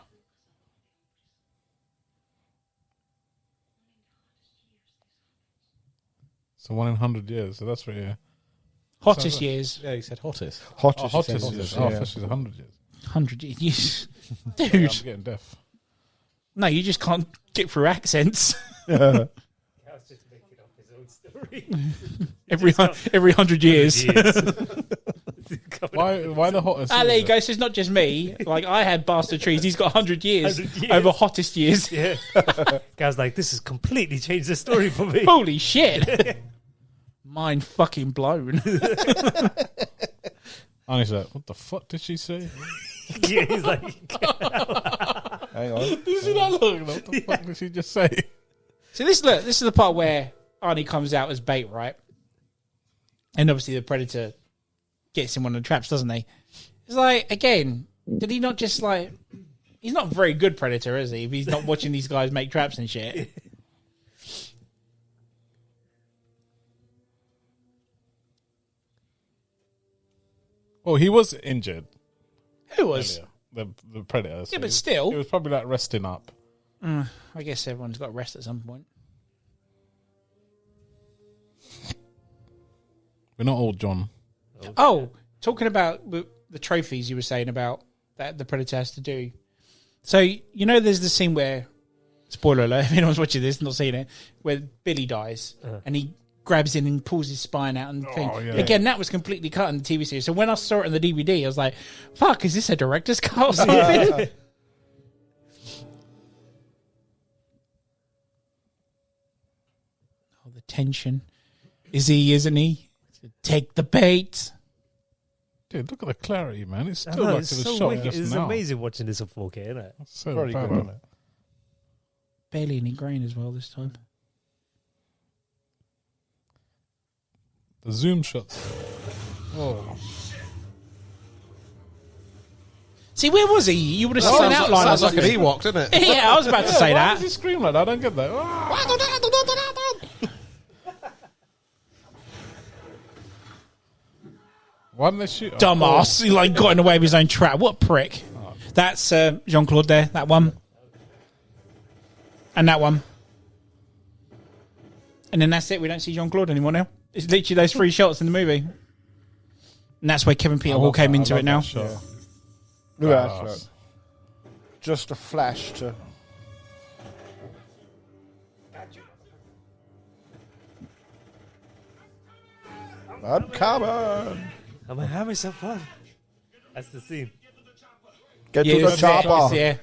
So 1 in 100 years. So that's what you're. Hottest years, Yeah, he said hottest. Hottest. Hottest he years. said, Oh, yeah. I thought she's 100 years. 100 years. Yeah, I'm Dude, getting deaf. no, you just can't get through accents. I was just making up his own story. every 100 years. Why the hottest? Ah, there years, you go. So it's not just me. Like, I had bastard trees. He's got 100 years, 100 years. over hottest years. Yeah. Guy's like, this has completely changed the story for me. Holy shit. Mind fucking blown. And he's like, what the fuck did she say? Yeah, he's like, Hang on. Did you see that look? What the fuck did she just say? So this is the part where Arnie comes out as bait, right? And obviously the predator gets him on the traps, doesn't he? It's like, again, did he not just like... He's not a very good predator, is he? If he's not watching these guys make traps and shit. Oh, he was injured Who was? earlier. The predator. So Yeah, but he- still. He was probably like resting up. I guess everyone's got to rest at some point. We're not old, John. Oh, talking about the trophies you were saying about that the predator has to do. So, you know, there's the scene where, spoiler alert, if anyone's watching this, not seen it, where Billy dies and he grabs in and pulls his spine out and thing. yeah. Again, that was completely cut in the TV series. So when I saw it on the DVD, I was like, fuck, is this a director's cut or something? Oh, the tension. Is he, isn't he? Take the bait. Dude, look at the clarity, man. It's I still know, like it's it was so shot wicked. just It's now. amazing watching this on 4K, isn't it? So Very bad. good, isn't it? Barely any grain as well this time. The zoom shots. Oh, See, where was he? You would have seen an outline. Sounds like an Ewok, doesn't it? Yeah, I was about to say why that. does he scream like that? I don't get that. Ah! Why didn't they shoot? him? Dumbass. He like got in the way of his own trap. What a prick. That's Jean-Claude there. That one. And that one. And then that's it. We don't see Jean-Claude anymore now. It's literally those 3 shots in the movie. And that's where Kevin Peter I Hall love came that. into I it love now. that shot. Look at Badass. that shot. Just a flash to. I'm coming. I'm having some fun. That's the scene. Get Yeah, to the that's it. chopper. Yeah.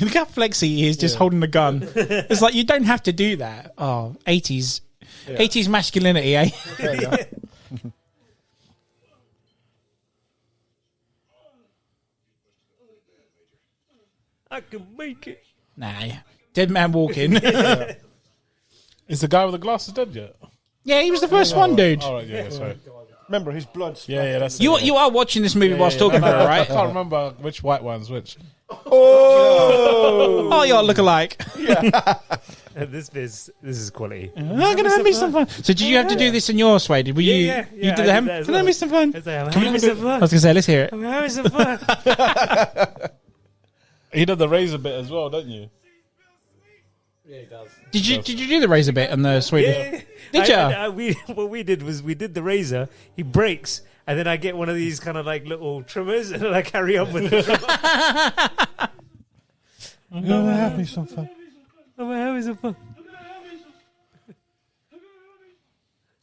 Look how flexy he is just holding the gun. It's like, you don't have to do that. Oh, 80s. 80s masculinity, eh? There you go. I can make it. Nah. Dead man walking. Is the guy with the glasses dead yet? Yeah, he was the first one, dude. All right, yeah, sorry. Remember, his blood's... Yeah, that's You are watching this movie whilst talking about it, I right? can't remember which white one's which. Oh, y'all look alike. This is quality. I'm gonna have me some fun. So, did you have to do this in your Sway? Did you? Yeah, You did them. Can I have me some fun? I'm having some I fun. was gonna say, let's hear it. I'm having some fun. He did the razor bit as well, don't you? Yeah, he does. Did you do the razor bit on the Swedish? Yeah. Did ya? What we did was we did the razor. He breaks, and then I get one of these kind of like little trimmers, and then I carry on with the trimmer. I'm going to have me some fun. I'm having some fun.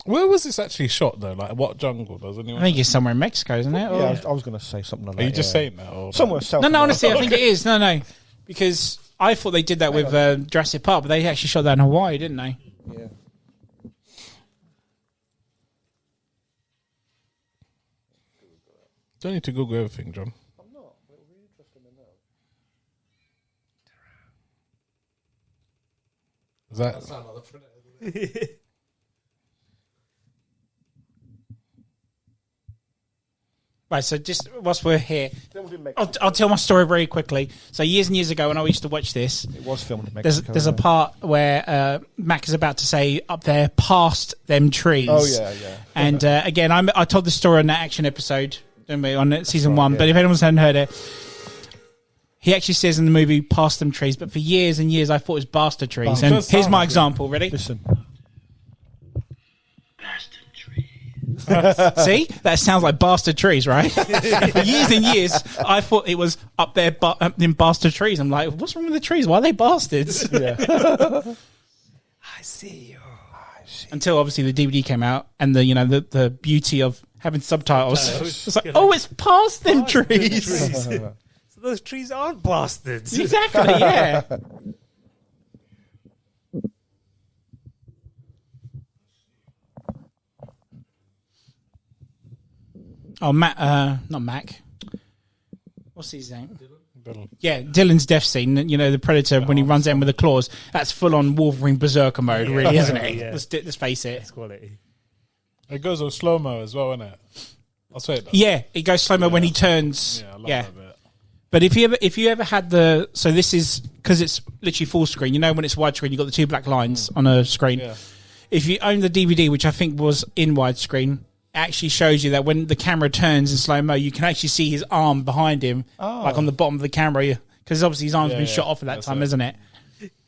Where was this actually shot though? Like what jungle? Does anyone? I think it's somewhere in Mexico, isn't it? Or- Yeah, I was going to say something like that. Are you just saying that? Or Somewhere south. No, America. honestly, I think it is. No, because I thought they did that with Jurassic Park, but they actually shot that in Hawaii, didn't they? Yeah. Don't need to Google everything, John. I'm not. We're really interested in that. Is that? Right, so just whilst we're here, Filmed in Mexico. I'll tell my story very quickly. So years and years ago, when I used to watch this, It was filmed in Mexico. there's a part where Mac is about to say up there past them trees. Oh, yeah. And again, I told the story on that action episode, didn't we, on season right, 1. yeah. But if anyone's hadn't heard it, he actually says in the movie "past them trees," but for years and years I thought it was bastard trees. Bastard. And Does here's sound my like it. example. Ready? Listen. See, that sounds like bastard trees, right? And for years and years, I thought it was up there in bastard trees. I'm like, what's wrong with the trees? Why are they bastards? Yeah. I see you. Until obviously the DVD came out, and the beauty of having subtitles. It's like, oh, it's past them trees. So those trees aren't bastards. Exactly, yeah. Oh, Matt, not Mac. What's his name? Dylan. Yeah, Dylan's death scene. You know, the Predator when he runs in with the claws. That's full on Wolverine Berserker mode, really, isn't it? Yeah. Let's face it. It's quality. It goes on slow mo as well, isn't it? I'll say it. Does. Yeah, it goes slow mo when he turns. Yeah, I love Yeah. that bit. But if you ever had so this is because it's literally full screen. You know, when it's widescreen, you got the two black lines on a screen. Yeah. If you own the DVD, which I think was in widescreen, it actually shows you that when the camera turns in slow mo, you can actually see his arm behind him, like on the bottom of the camera, because obviously his arm's been shot off at that That's time, it. isn't it?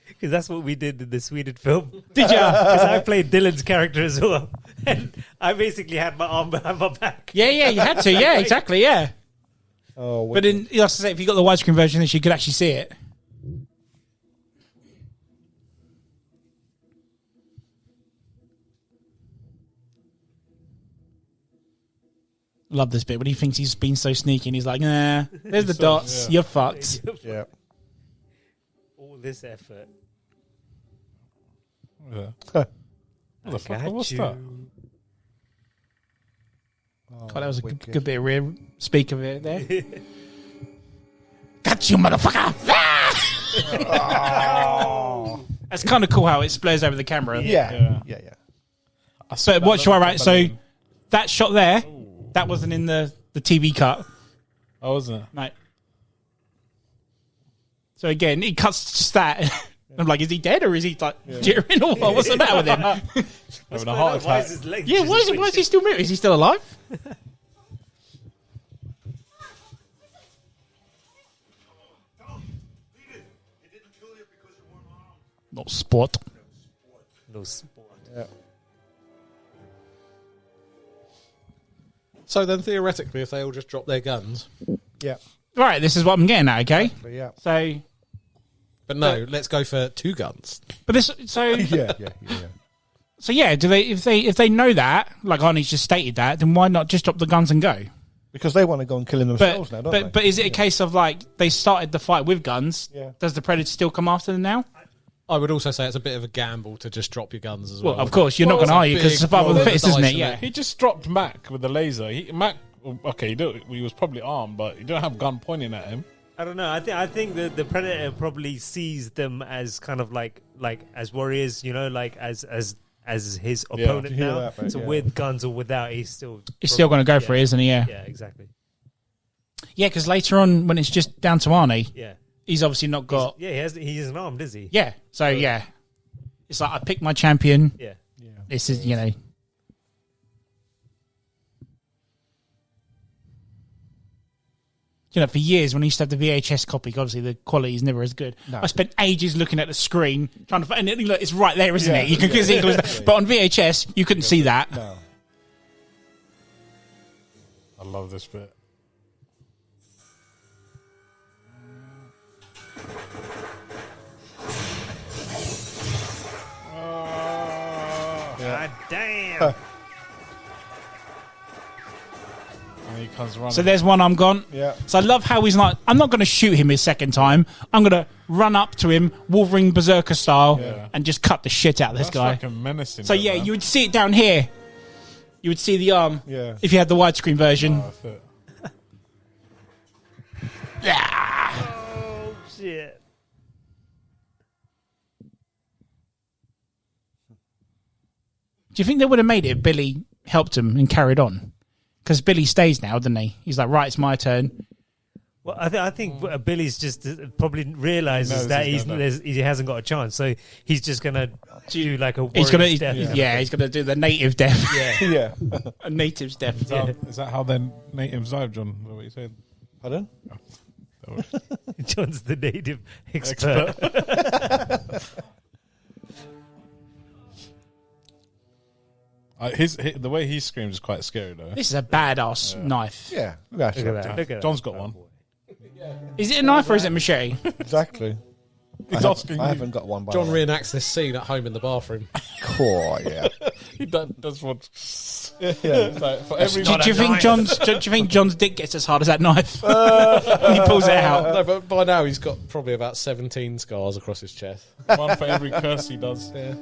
Because that's what we did in the Swedish film. Did ya? Because I played Dylan's character as well. And I basically had my arm behind my back. Yeah, you had to. Yeah, exactly. Yeah. Oh, But in, like I say, if you got the widescreen version, you could actually see it. Love this bit when he thinks he's been so sneaky and he's like, nah, there's the dots, yeah. you're fucked. yeah. All this effort. Yeah. Huh. What the fuck? Got What's you. that? God, that was a wicked. good bit of rear speak of it there. Got you, motherfucker! Ah! That's kind of cool how it splays over the camera. Yeah. So watch right. So that shot there, that wasn't in the TV cut. Oh, wasn't it? Right. So again, he cuts just that. I'm like, is he dead or is he like jeering or what? What's the matter with him? Having a heart Why attack. is his leg Yeah, just why is he still moving? Is he still alive? Not sport. No sport. Yeah. So then, theoretically, if they all just drop their guns, Yeah. Right, this is what I'm getting at. Okay, But yeah. so but no, let's go for 2 guns. but this so Yeah. so yeah. Do they if they know that, like Arnie's just stated that, then why not just drop the guns and go? Because they want to go and killing themselves now, don't they? But is it a case of like they started the fight with guns? Yeah. Does the Predator still come after them now? I would also say it's a bit of a gamble to just drop your guns as well. Well, of course, you're not Well, going to argue because big survival of the roll of fittest, the isn't dice, it? isn't Yeah. it? He just dropped Mac with the laser. Mac, okay, he was probably armed, but he didn't have gun pointing at him. I don't know. I think the Predator probably sees them as kind of like as warriors, you know, like as as his opponent hear now. that, mate, So yeah. with guns or without, he's still going to go for it, isn't he? Yeah. Yeah, exactly. Yeah, because later on, when it's just down to Arnie, Yeah. he's obviously not got. He isn't armed, is he? Yeah. So, yeah. It's like, I picked my champion. Yeah. This is, you know. You know, for years when I used to have the VHS copy, obviously the quality is never as good. No. I spent ages looking at the screen trying to find, and look, it's right there, isn't Yeah. it? You can see it, but on VHS you couldn't see that. No. I love this bit. God damn. And he comes running. So there's one arm gone. Yeah. So I love how he's like, I'm not going to shoot him his second time. I'm going to run up to him, Wolverine Berserker style, and just cut the shit out of this That's guy. fucking menacing. So though, yeah, man. you would see it down here. You would see the arm. Yeah. If you had the widescreen version. Oh, that's it. Oh, shit. Do you think they would have made it if Billy helped him and carried on? Because Billy stays now, doesn't he? He's like, right, it's my turn. Well, I think Billy's just probably realizes that he hasn't got a chance, so he's just gonna do like a He's gonna, warrior's death. he's gonna do the native death, Yeah. a native's death. Is that how their natives died, John? Is that what you said? Pardon? John's the native expert. The way he screams is quite scary, though. This is a badass knife. Yeah. Look at that. Look at that. John's got one. Is it a knife or is it a machete? Exactly. He's asking I you. haven't got one. By John the way. reenacts this scene at home in the bathroom. Cool, yeah. He does what. Yeah. Like, for every Do you think John's dick gets as hard as that knife when he pulls it out? No, but by now he's got probably about 17 scars across his chest. one for every curse he does. Yeah.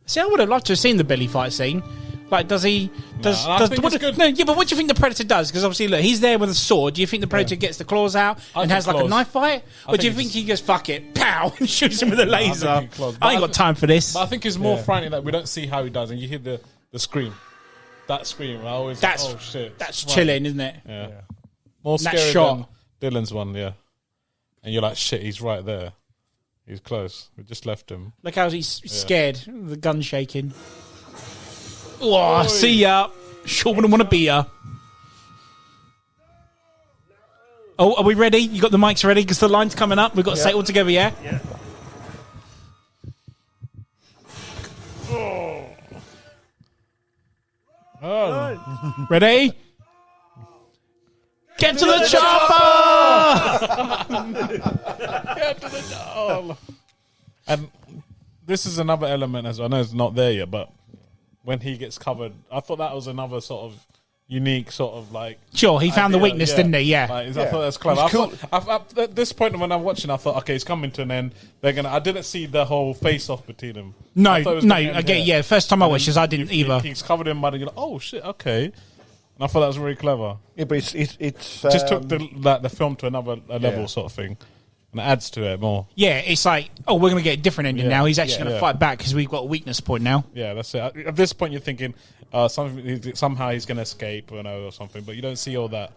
See, I would have loved to have seen the Billy fight scene. Like, does he? I think it's good. No, yeah, but what do you think the Predator does? Because obviously, look, he's there with a sword. Do you think the Predator gets the claws out I and think has like a claws. knife fight, or do you think think he goes fuck it, pow, and shoots him with a laser? I think he claws. I ain't got time for this. But I think it's more frightening that we don't see how he does, and you hear the scream. That scream, I always That's oh shit. That's Right. chilling, isn't it? Yeah. More That scary shot. than Dylan's one, yeah. And you're like, shit, he's right there. He's close. We just left him. Look how he's scared. The gun shaking. Oh, see ya. Sure wouldn't want to be ya. Oh, are we ready? You got the mics ready? Because the line's coming up. We've got to say it all together, yeah? Yeah. Oh, Ready? Get to the chopper! and this is another element as well. I know it's not there yet, but when he gets covered, I thought that was another sort of unique sort of like. Sure, he found the idea, weakness, didn't he? Yeah. Like, I thought that's clever. At this point when I'm watching, I thought, okay, it's coming to an end. They're gonna. I didn't see the whole face off between them. No, I thought it was no. gonna end Again, here. yeah. First time I And watched then this, I didn't either. He's covered in mud, and you're like, oh shit, okay. And I thought that was really clever. Yeah, but it's Just took the film to another level, sort of thing, and it adds to it more. Yeah, it's like, oh, we're going to get a different ending now. He's actually going to fight back because we've got a weakness point now. Yeah, that's it. At this point, you're thinking somehow he's going to escape, or something, but you don't see all that.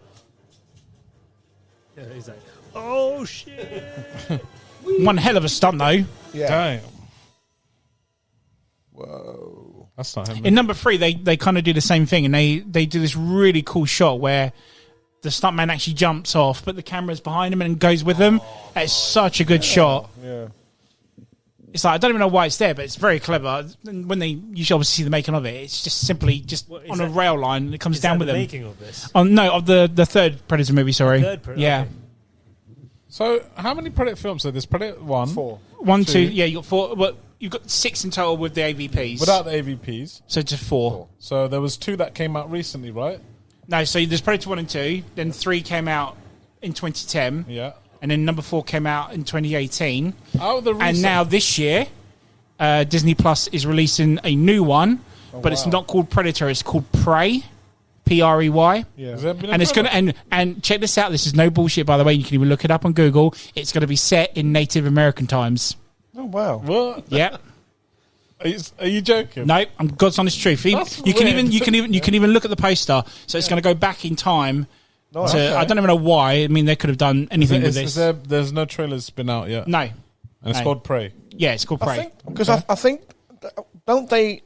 Yeah, he's like, oh shit. One hell of a stunt, though. Yeah. Damn, Whoa. that's not him. In number 3, they kind of do the same thing, and they do this really cool shot where the stuntman actually jumps off, but the camera's behind him and goes with him. It's such a good shot. Yeah. It's like, I don't even know why it's there, but it's very clever. And when you should obviously see the making of it, it's just simply on a rail line, and it comes down with the them. making of this? Oh no, of the third Predator movie. Sorry, yeah. Okay. So, how many Predator films are there? There's Predator 1. 4. 1, 2, yeah. You got 4. Well, you've got 6 in total with the AVPs. Without the AVPs. So just 4. So, there was 2 that came out recently, right? No, so there's Predator 1 and 2. Then 3 came out in 2010. Yeah. And then number 4 came out in 2018. Oh, the recent. And now this year, Disney Plus is releasing a new one, but it's not called Predator. It's called Prey. Prey. Yeah. Has there been a And it's trailer? gonna and check this out. This is no bullshit, by the way. You can even look it up on Google. It's going to be set in Native American times. Oh wow. What? Yeah. Are you joking? No, I'm God's honest truth. You That's can weird. even look at the poster. So it's going to go back in time. Nice. To, Okay. I don't even know why. I mean, they could have done anything with this. There's no trailers been out yet. No. And it's No. called Prey. Yeah, it's called Prey. Because I think don't they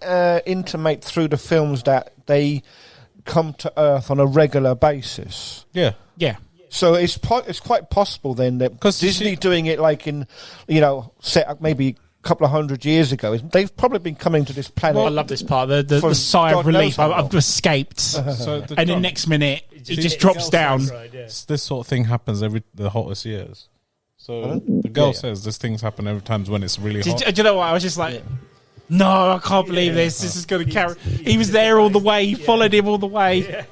intimate through the films that they come to Earth on a regular basis? Yeah. Yeah. So it's quite possible then that 'Cause Disney doing it like in, set up maybe a couple of 100 years ago. They've probably been coming to this planet. I love this part. The For sigh God of relief. knows how I've escaped. So And the next minute, it just drops down. Right, yeah. this sort of thing happens the hottest years. So the girl says this things happen every time when it's really hot. Do you know what? I was just like, no, I can't believe this. This is going to carry. He was there all the way. He followed him all the way. Yeah.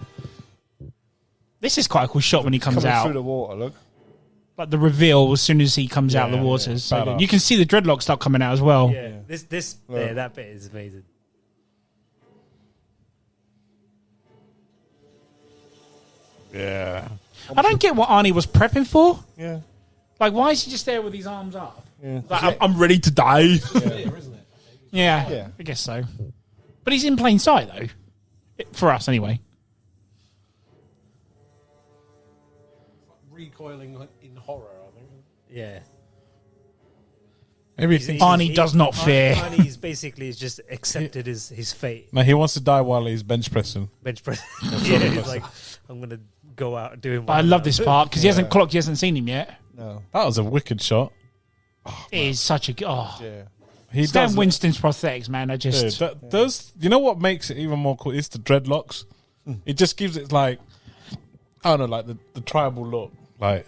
This is quite a cool shot when he comes coming out. through the water, look. Like the reveal as soon as he comes out of the waters. So Badass. you can see the dreadlocks start coming out as well. Yeah. That bit is amazing. Yeah. I don't get what Arnie was prepping for. Yeah. Like, why is he just there with his arms up? Yeah. Like, I'm ready to die. Yeah. Yeah. I guess so. But he's in plain sight, though. For us, anyway. Recoiling in horror, I think. Yeah. Maybe Arnie does not fear. Arnie's basically just accepted his fate. no, he wants to die while he's bench pressing. Bench press. Yeah, he's like, I'm gonna go out doing. But I love this part because he hasn't clocked, he hasn't seen him yet. No. That was a wicked shot. It is such a good. Oh. Yeah. He Stan does. Winston's prosthetics, man. I just. Those, you know what makes it even more cool? It's the dreadlocks. It just gives it like, I don't know, like the tribal look. Like,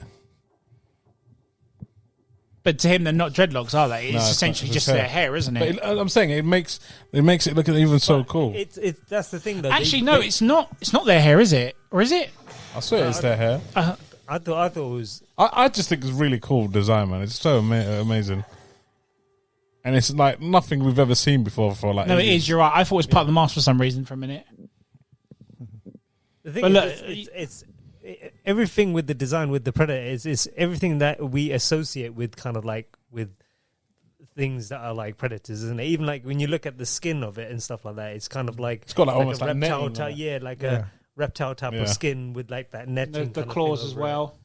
But to him, they're not dreadlocks, are they? It's No, it's essentially not. It's just hair. their hair, isn't but it? I'm saying it makes it look even so cool. It's that's the thing though. Actually, no, it's not. It's not their hair, is it? Or is it? I swear it's their hair. I thought it was. I just think it's really cool design, man. It's so amazing, and it's like nothing we've ever seen before for like. No, it ages. is. You're right. I thought it was part of the mask for some reason for a minute. The thing But is, look, it's everything with the design with the Predator is everything that we associate with kind of like with things that are like predators, isn't it? Even like when you look at the skin of it and stuff like that, it's kind of like It's got like almost a like reptile netting type, on it. yeah, like a reptile type Yeah. of skin with like that netting, The kind of thing claws as over it. well.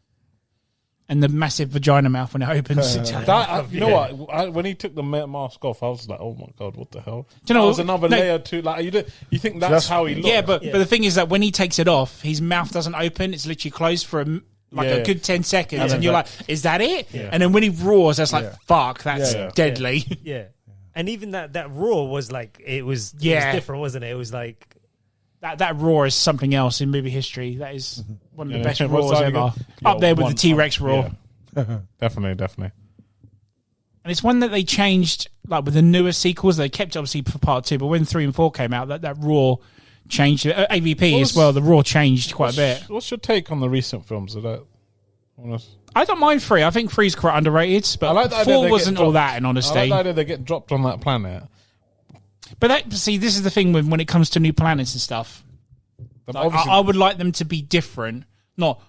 And the massive vagina mouth when it opens. You know what? When he took the mask off, I was like, "Oh my god, what the hell?" Do you know that was what? another No. layer to like. You think that's how he looks? Yeah, but the thing is that when he takes it off, his mouth doesn't open. It's literally closed for a good 10 seconds. And you're like, is that it? Yeah. And then when he roars, that's like, fuck, that's Yeah. deadly. Yeah. And even that roar was like it was different, wasn't it? It was like That roar is something else in movie history. That is one of the best What's roars that ever. again? Up there with one- the T-Rex roar. Yeah. Definitely. And it's one that they changed, like with the newer sequels. They kept it obviously for part 2, but when 3 and 4 came out, that roar changed. AVP as well, the roar changed quite a bit. What's your take on the recent films of that? I don't mind 3. I think 3's quite underrated, but I like the idea 4 they wasn't get all dropped. that, in I honesty. like the idea they get dropped on that planet. But see, this is the thing when it comes to new planets and stuff. Like, I would like them to be different. Not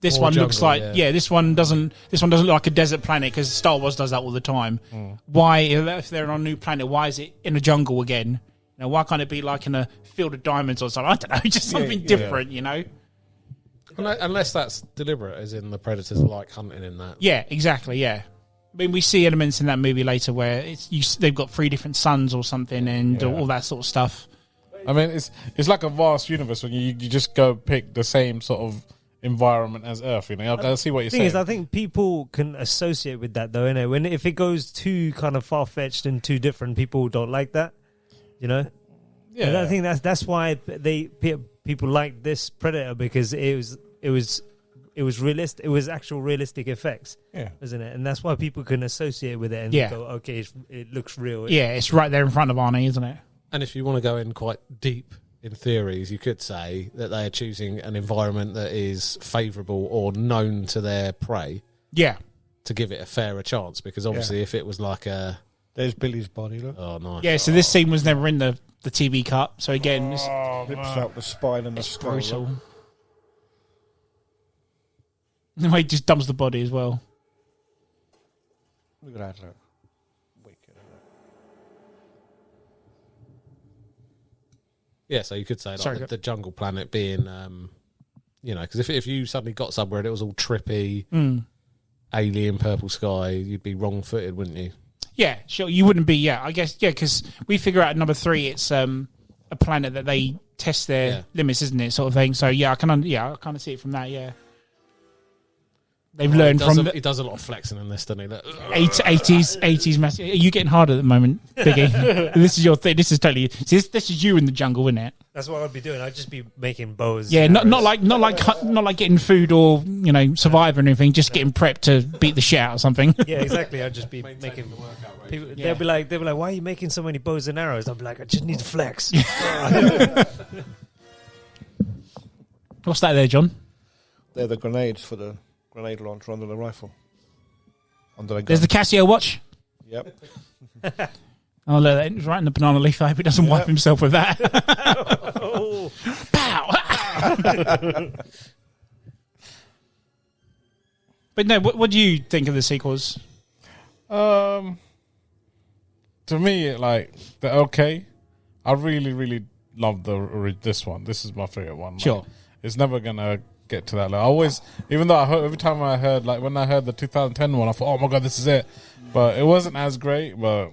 this More one looks jungle, like yeah. this one doesn't look like a desert planet because Star Wars does that all the time. Why, if they're on a new planet, why is it in a jungle again? You know, why can't it be like in a field of diamonds or something? I don't know, just something different. You know? Unless that's deliberate, as in the predators are like hunting in that. Yeah, exactly. Yeah. I mean, we see elements in that movie later where they've got 3 different suns or something and all that sort of stuff. I mean, it's like a vast universe when you just go pick the same sort of environment as Earth. You know, I see what you're thing saying. is, I think people can associate with that though, innit? If it goes too kind of far fetched and too different, people don't like that. You know? yeah, And I think that's why people like this Predator, because it was realistic. It was actual realistic effects, isn't it? And that's why people can associate with it and go, okay, it looks real. Yeah, it's right there in front of Arnie, isn't it? And if you want to go in quite deep in theories, you could say that they are choosing an environment that is favourable or known to their prey. Yeah. To give it a fairer chance, because obviously if it was like There's Billy's body, look. oh nice, Yeah, so this scene was never in the the TV cut. So again, it's Rips out the spine and the skull. brutal. The way he just dumps the body as well. Look at that, look. Wicked, isn't it? Yeah, so you could say like Sorry, the jungle planet being, because if you suddenly got somewhere and it was all trippy, alien purple sky, you'd be wrong-footed, wouldn't you? Yeah, sure. You wouldn't be. Yeah, I guess. Yeah, because we figure out number 3, it's a planet that they test their limits, isn't it? Sort of thing. So yeah, I kind of see it from that. Yeah. They've learned from he does a lot of flexing in this, doesn't he? 80s massive. Are you getting harder at the moment, Biggie? This is your thing. This is totally. See, this is you in the jungle, isn't it? That's what I'd be doing. I'd just be making bows. Yeah, not like getting food or survive or anything. Just getting prepped to beat the shit out of something. Yeah, exactly. I'd just be making. People, they'll be like, why are you making so many bows and arrows? I'll be like, I just need to flex. What's that there, John? They're the grenades for the grenade launcher under the rifle. Under the gun. There's the Casio watch. Yep. Oh, look, it's right in the banana leaf. I hope he doesn't wipe himself with that. Pow! But no, what do you think of the sequels? To me, like, they're okay. I really, really love this one. This is my favorite one. Like, Sure. it's never gonna get to that level. I always, even though every time I heard, like when I heard the 2010 one, I thought, oh my god, this is it. But it wasn't as great. But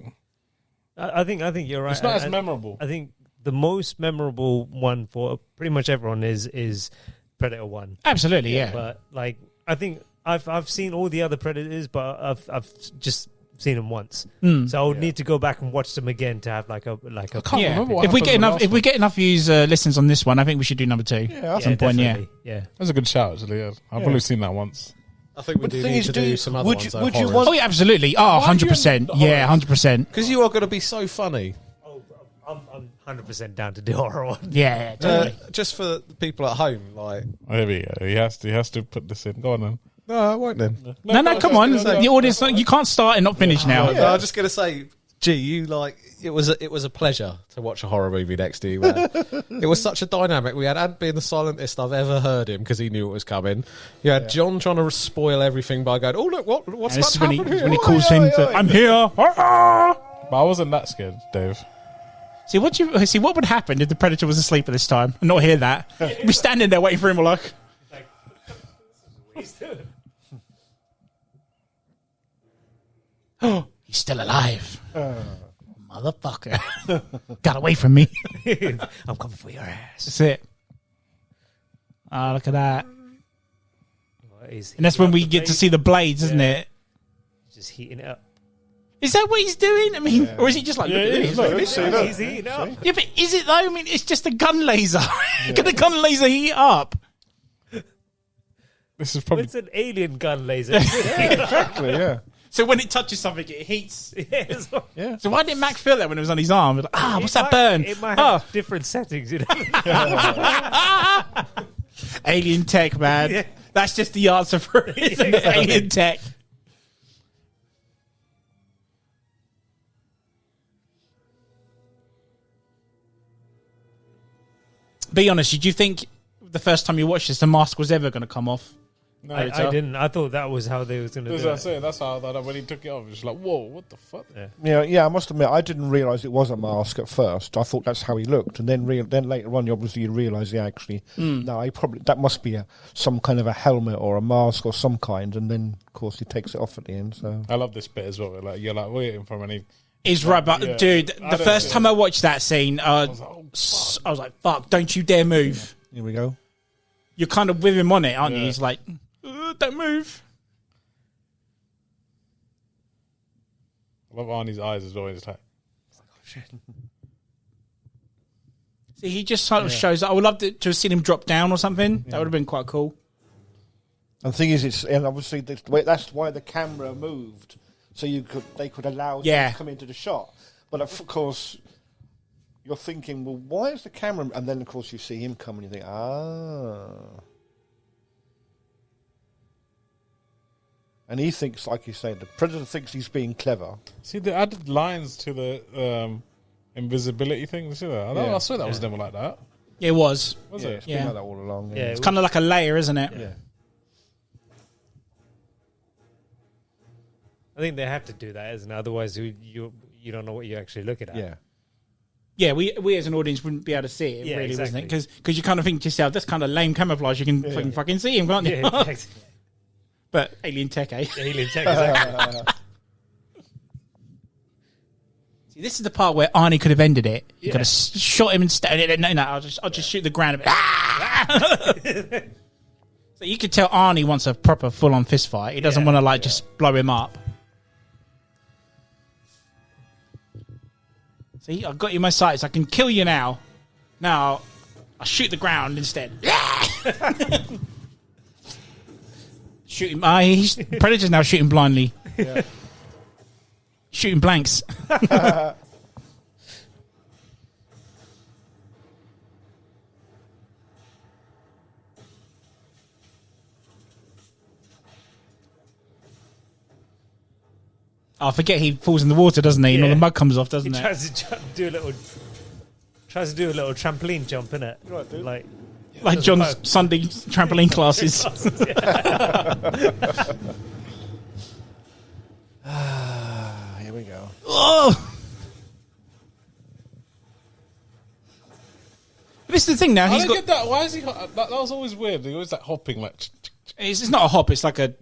I think you're right. it's not as memorable. I think the most memorable one for pretty much everyone is Predator 1. Absolutely, yeah. But like, I think I've seen all the other Predators, but I've just seen them once. So I would need to go back and watch them again to have like a. I can't remember what If we happened get in the enough, listens listens on this one, I think we should do number 2. Yeah, at some point. Yeah. definitely. Yeah. That's a good shout, actually. Yeah. I've only seen that once. I think we But the do thing need is, to do some other would ones. you- though, would you horrors. want- Oh, yeah, absolutely. Oh, 100%. Yeah, 100%. Because you are going to be so funny. Oh, I'm 100% down to do horror one. Yeah, totally. Just for the people at home, like... There we go. He has to put this in. Go on then. No, I won't then. No, come on. The audience, you can't start and not finish now. No, I'm just going to say, gee, you like... It was a pleasure to watch a horror movie next to you, man. It was such a dynamic. We had Ant being the silentest I've ever heard him because he knew it was coming. You had John trying to spoil everything by going, oh, look, what's And this that is when he happening? calls him to, I'm here. But I wasn't that scared, Dave. See what would happen if the Predator was asleep at this time and not hear that? We'd be standing there waiting for him, we're like, oh, he's still alive. Motherfucker. Got away from me. I'm coming for your ass. That's it. Oh, look at that. And And that's when we get to see the blades, isn't it? Just heating it up. Is that what he's doing? I mean, or is he just like, look at this? He's heating up. Yeah, but is it though? I mean, it's just a gun laser. Can the gun laser heat up? This is probably It's an alien gun laser. Exactly, yeah. So when it touches something, it heats. Yeah. So why didn't Mac feel that when it was on his arm? Like, what's that burn? It might have different settings, you know. Alien tech, man. Yeah. That's just the answer for it, isn't it? Alien tech. Be honest, did you think the first time you watched this, the mask was ever going to come off? no. I didn't. I thought that was how they was going to That's do what I it. say. That's how that when he took it off, it was like, whoa, what the fuck? Yeah, I must admit, I didn't realise it was a mask at first. I thought that's how he looked, and then later on, obviously, you realise he actually. No, that must be some kind of a helmet or a mask or some kind, and then of course he takes it off at the end. So I love this bit as well. Like you're like waiting for him, and he He's right, but Yeah. dude, I the don't first see time it. I watched that scene, I was like, oh, was like, fuck, don't you dare move. here we go. You're kind of with him on it, aren't you? Yeah. He's like, don't move. I love Arnie's eyes as well. He's like, See, he just sort of shows up. I would love to have seen him drop down or something. That would have been quite cool. And the thing is, and obviously that's why the camera moved, so they could allow Yeah. him to come into the shot. But of course, you're thinking, well, why is the camera? And then of course you see him come, and you think, And he thinks, like you say, the Predator thinks he's being clever. see, they added lines to the invisibility thing. You see that? I swear that was never like that. It was. Was Yeah, it? it's been like that all along. Yeah, It's kind of like a layer, isn't it? Yeah. I think they have to do that, isn't it? Otherwise, you don't know what you're actually looking at. Yeah. Yeah, we as an audience wouldn't be able to see it, Yeah, really, exactly. wasn't it? Because you kind of think to yourself, that's kind of lame camouflage. You can fucking see him, can't you? Yeah, exactly. But alien tech, eh? Alien tech, exactly. See, this is the part where Arnie could have ended it. You could have shot him instead. No, I'll just shoot the ground a bit. So you could tell Arnie wants a proper full-on fist fight. He doesn't want to just blow him up. See, I've got you in my sights. I can kill you now. Now, I'll shoot the ground instead. Shoot him. Predator's now shooting blindly. Yeah. Shooting blanks. I forget he falls in the water, doesn't he? And all the mud comes off, doesn't He it? tries to do a little trampoline jump, innit? Right, dude. Like John's Sunday trampoline classes. Here we go. Oh! This is the thing now. I He's don't got. get that. Why is he? That was always weird. He always like hopping, like. It's not a hop. It's like a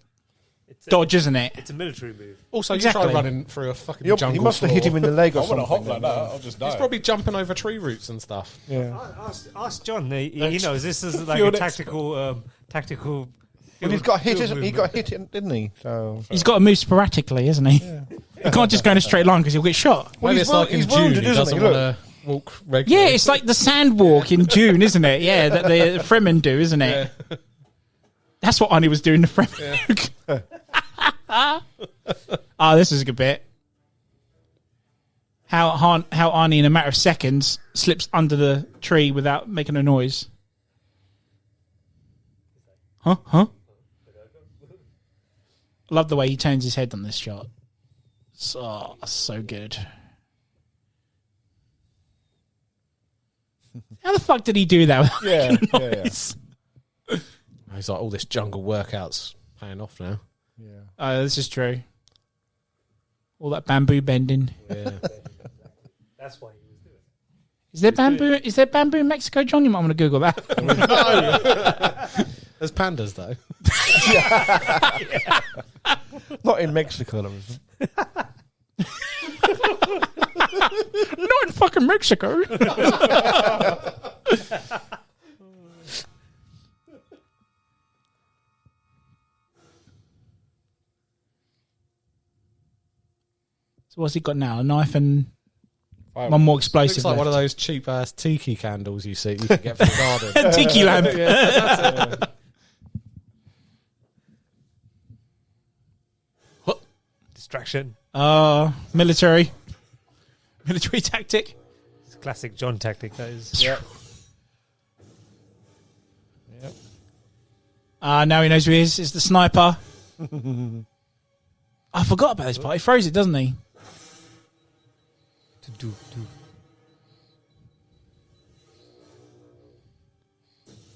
dodge, isn't it? it's a military move. Also, Exactly. you try running through a fucking jungle He must have hit floor. him in the leg or I want to something. hop like that. I'll just die. He's probably jumping over tree roots and stuff. Yeah. Ask John. He knows this is like a Field tactical. Well, he's got hit, field he got hit, didn't he? So He's got to move sporadically, isn't he? He can't just go in a straight line because he'll get shot. Well, Maybe he's it's like in he's June. wounded, He isn't doesn't he? want Look. to walk regularly. Yeah, it's like the sand walk in June, isn't it? Yeah, that the Fremen do, isn't it? That's what Arnie was doing to Fremen. This is a good bit. How Arnie, in a matter of seconds, slips under the tree without making a noise. Huh? I love the way he turns his head on this shot. So good. How the fuck did he do that? without Yeah, making a yeah, yeah. noise? He's like, all this jungle workout's paying off now. Yeah. This is true. All that bamboo bending. Yeah. That's why he was doing it. Is there bamboo? Is there bamboo in Mexico, John? You might want to Google that. There's pandas, though. Not in Mexico, though, is it? Not in fucking Mexico. So what's he got now? A knife and one more explosive. Looks like one of left. those cheap ass tiki candles you see you can get from the garden. Tiki lamp. Distraction. Military tactic. It's classic John tactic. That is. Yeah. Now he knows who he is. It's the sniper. I forgot about this part. He throws it, doesn't he?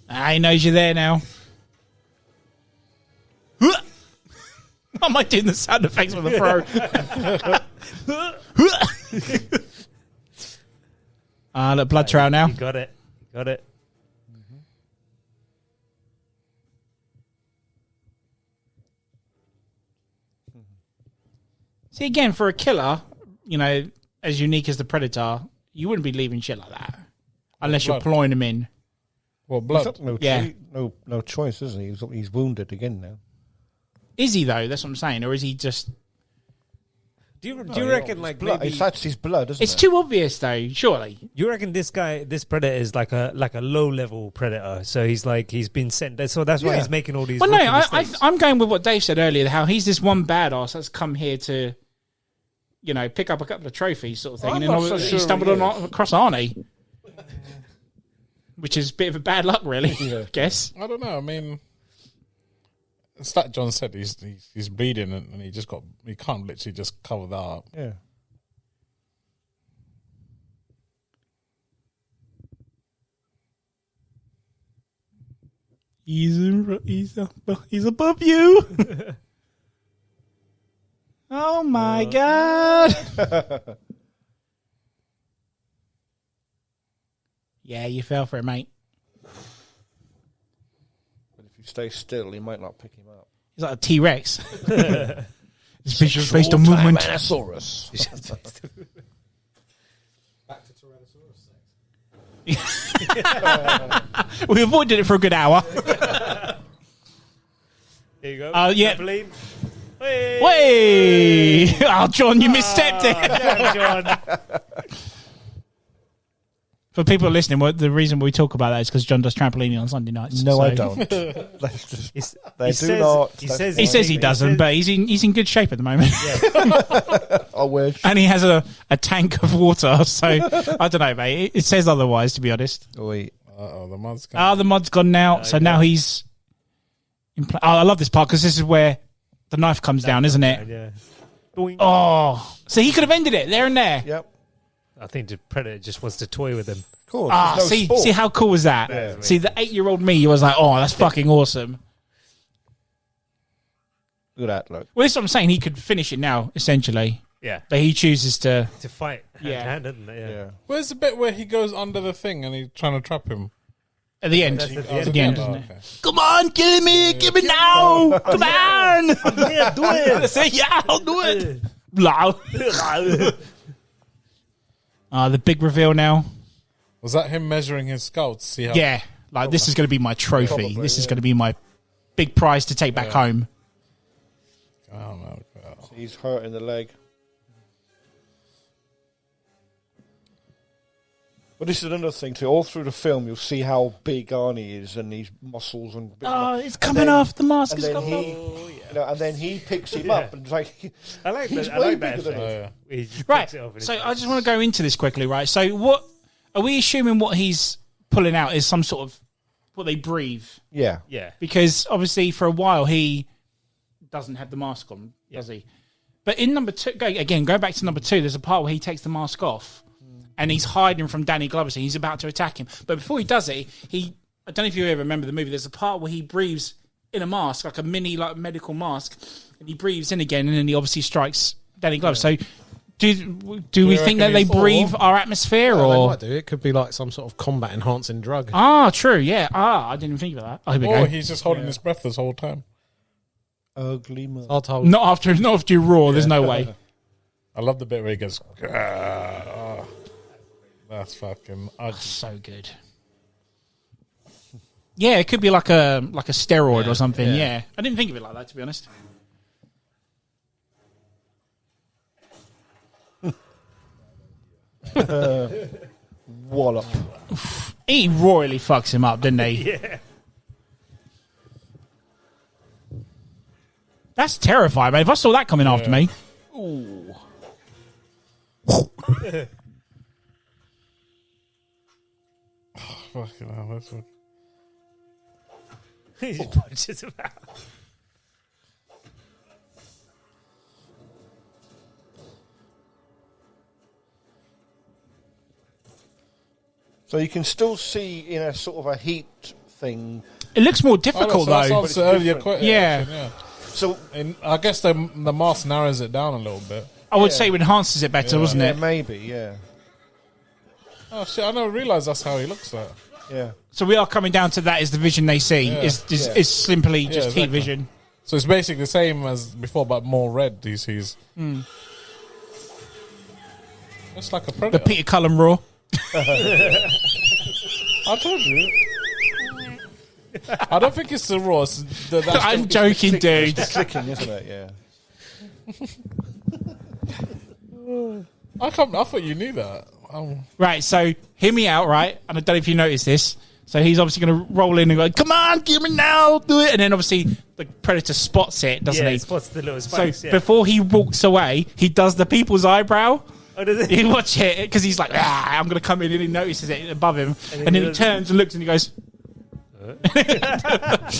He knows you're there now. I might do the sound effects with the throw. Look, blood trail now. You got it. See, again, for a killer, as unique as the Predator, you wouldn't be leaving shit like that. Unless you're Blood. pulling him in. Well, He's blood. got no choice, is he? He's wounded again now. Is he, though? That's what I'm saying. Or is he just... Do you reckon like Blood. maybe It's his blood, isn't It's it? too obvious, though, surely. you reckon this predator is like a low level predator? So he's been sent. So that's why Yeah. he's making all these. Well, no, rookie mistakes. I'm going with what Dave said earlier, how he's this one badass that's come here to, pick up a couple of trophies sort of thing. I'm and not then so he sure stumbled he on across Arnie. Which is a bit of a bad luck, really, I guess. I don't know. I mean, it's like John said. He's bleeding and he can't literally just cover that up. Yeah. He's above you. Oh my god. Yeah, you fell for it, mate. But if you stay still, he might not pick him up. He's like a T-Rex. It's based on movement. Tyrannosaurus. Back to Tyrannosaurus. We avoided it for a good hour. There you go. Yeah. Trampoline. Way! Oh, John, you misstepped it. Damn, John. For people listening, the reason we talk about that is because John does trampolining on Sunday nights. No, so. I don't. That's just, He He says he doesn't, but he's in good shape at the moment. I wish. And he has a tank of water, so I don't know, mate. It says otherwise, to be honest. Wait. The mod's gone. The mod's gone now, so now he's... I love this part, because this is where the knife comes down, isn't it? Yeah. Boing. Oh, so he could have ended it there and there. Yep. I think the Predator just wants to toy with him. Of course. See how cool was that? Yeah. See, the 8-year-old me was like, oh, that's fucking awesome. Look at that, look. Well, this is what I'm saying. He could finish it now, essentially. Yeah. But he chooses to... To fight hand to hand, doesn't it? Yeah. Where's the bit where he goes under the thing and he's trying to trap him? At the end. That's At the end, Oh, isn't it? okay. Come on, kill me. Give me now. Come on. Yeah, do it. Say, yeah, I'll do it. Blah. The big reveal now. Was that him measuring his skull to see how... Yeah. Like, this is going to be my trophy. Probably, This is going to be my big prize to take back home. Oh, no. God. He's hurting the leg. But this is another thing too. All through the film, you'll see how big Arnie is and these muscles and. It's coming off. The mask And is then coming off. and then he picks him up and it's like. I like He's that. I way like that. bigger than effect. He just Right. picks it up and So it's I just want to go into this quickly, right? So what are we assuming what he's pulling out is some sort of what they breathe? Yeah. yeah. Because obviously for a while he doesn't have the mask on, does he? But in number 2, go back to number 2, there's a part where he takes the mask off and he's hiding from Danny Glover, so he's about to attack him. But before he does it, I don't know if you ever remember the movie, there's a part where he breathes in a mask, like a mini medical mask, and he breathes in again, and then he obviously strikes Danny Glover. So do we think that they breathe our atmosphere, They or... might do. It could be like some sort of combat enhancing drug. True, yeah. I didn't even think of that. Oh, here we Or go. he's just holding his breath this whole time. Ugly man. I'll tell Not after you roar, there's no way. I love the bit where he goes... "Ah." That's fucking ugly. So good. Yeah, it could be like a steroid or something. Yeah. I didn't think of it like that, to be honest. Wallop. He royally fucks him up, didn't he? Yeah. That's terrifying, man. If I saw that coming after me. Ooh. Fucking hell, that's what... He just punches him out. So you can still see in a sort of a heat thing. It looks more difficult, that though. sounds earlier. Yeah. So And I guess the mask narrows it down a little bit. I would say it enhances it better, wasn't yeah, it? maybe, yeah. Oh shit! I never realised that's how he looks like. Yeah. So we are coming down to that is the vision they see. Yeah. Is simply just exactly. heat vision. So it's basically the same as before, but more red. He sees. It's like a The predator. Peter Cullen roar. I told you. I don't think it's the raw. It's that's I'm joking, dude. It's clicking, isn't it? Yeah. I thought you knew that. Right, so hear me out, right? And I don't know if you noticed this. So he's obviously going to roll in and go, come on, give me now, do it. And then obviously the predator spots it, doesn't he? Spots the little So spikes. Yeah. before he walks away, he does the people's eyebrow. Oh, does it? You watch it because he's like, I'm going to come in, and he notices it above him. And then he turns and looks and he goes,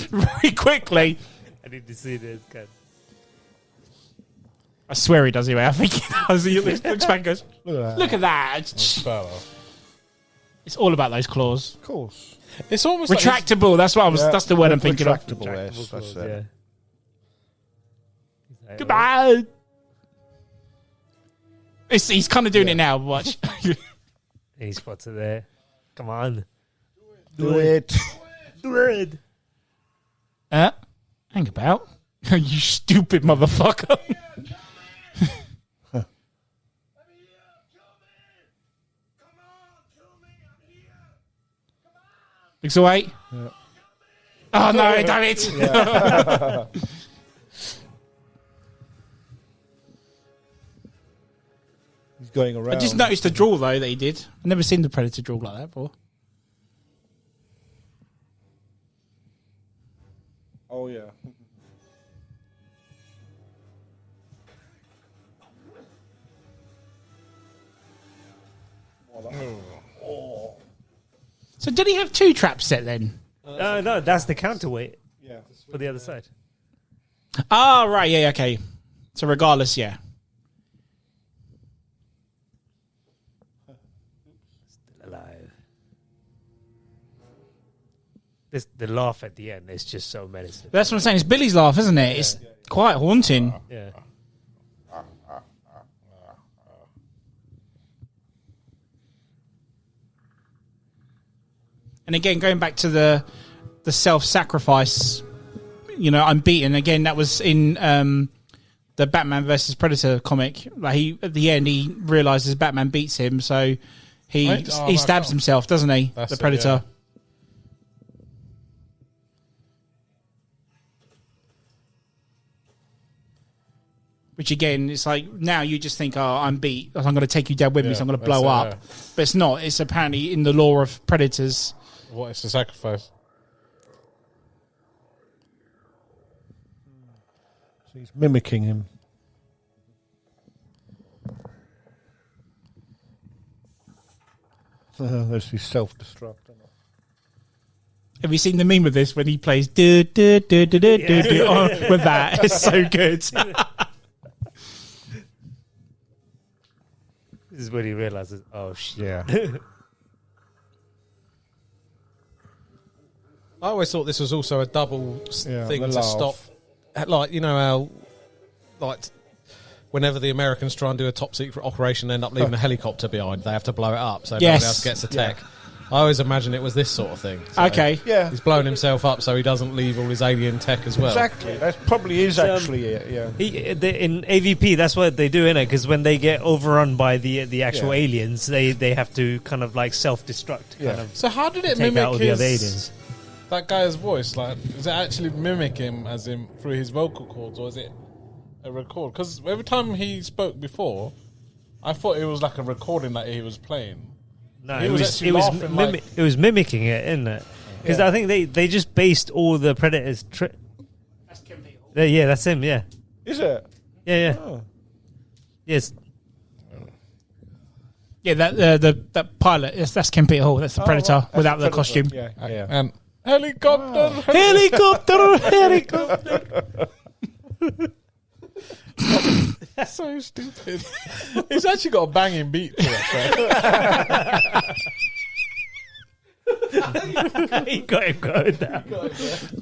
very quickly. I need to see this. God. I swear he does it. I think he does. He looks back and goes, Look at that. look at that. Better. It's all about those claws. Of course. It's almost Retractable. That's what I was. That's the word I'm thinking of. Retractable, yes. That's it. Yeah. Goodbye. He's kind of doing it now. Watch. He spots it there. Come on. Do it. Do it. Hang about. You stupid motherfucker. Looks away. Yeah. Oh no, damn it. Yeah. He's going around. I just noticed the draw though that he did. I've never seen the Predator draw like that before. Oh yeah. So did he have 2 traps set then? No, that's the counterweight. Yeah. For the other side. Oh, right, yeah, okay. So regardless, yeah. Still alive. The laugh at the end is just so menacing. That's what I'm saying. It's Billy's laugh, isn't it? It's quite haunting. Yeah. And again, going back to the self-sacrifice, I'm beaten. Again, that was in the Batman versus Predator comic. Like at the end, he realizes Batman beats him, so he stabs himself, doesn't he? That's the Predator. Yeah. Which again, it's like now you just think, oh, I'm beat. I'm going to take you down with me, so I'm going to blow up. Yeah. But it's not. It's apparently in the lore of Predators. What is the sacrifice? So he's mimicking him. There's his self-destruct. Have you seen the meme of this when he plays do do do do do do do with that? It's so good. This is when he realizes, oh shit. Yeah. I always thought this was also a double thing to laugh. stop. Like, how, whenever the Americans try and do a top secret operation, they end up leaving a helicopter behind. They have to blow it up so nobody else gets the tech. Yeah. I always imagine it was this sort of thing. So okay. Yeah. He's blown himself up so he doesn't leave all his alien tech as well. Exactly. That probably is actually it, yeah. In AVP, that's what they do, innit? Because when they get overrun by the actual aliens, they have to kind of like self-destruct. Yeah. Kind of So how did it take mimic out all the other aliens. that guy's voice? Like, does it actually mimic him as in through his vocal cords, or is it a record? Because every time he spoke before, I thought it was like a recording that he was playing. No, He it was was actually laughing like- it was mimicking it, isn't it? Because I think they just based all the Predators. Yeah, that's him. Yeah, Is it? yeah. Oh. Yes, Yeah, that pilot. That's Ken Peter Hall. That's the Predator Right. without the Predator. costume. Yeah. And helicopter. Helicopter. So stupid. He's actually got a banging beat to it. he got him going now.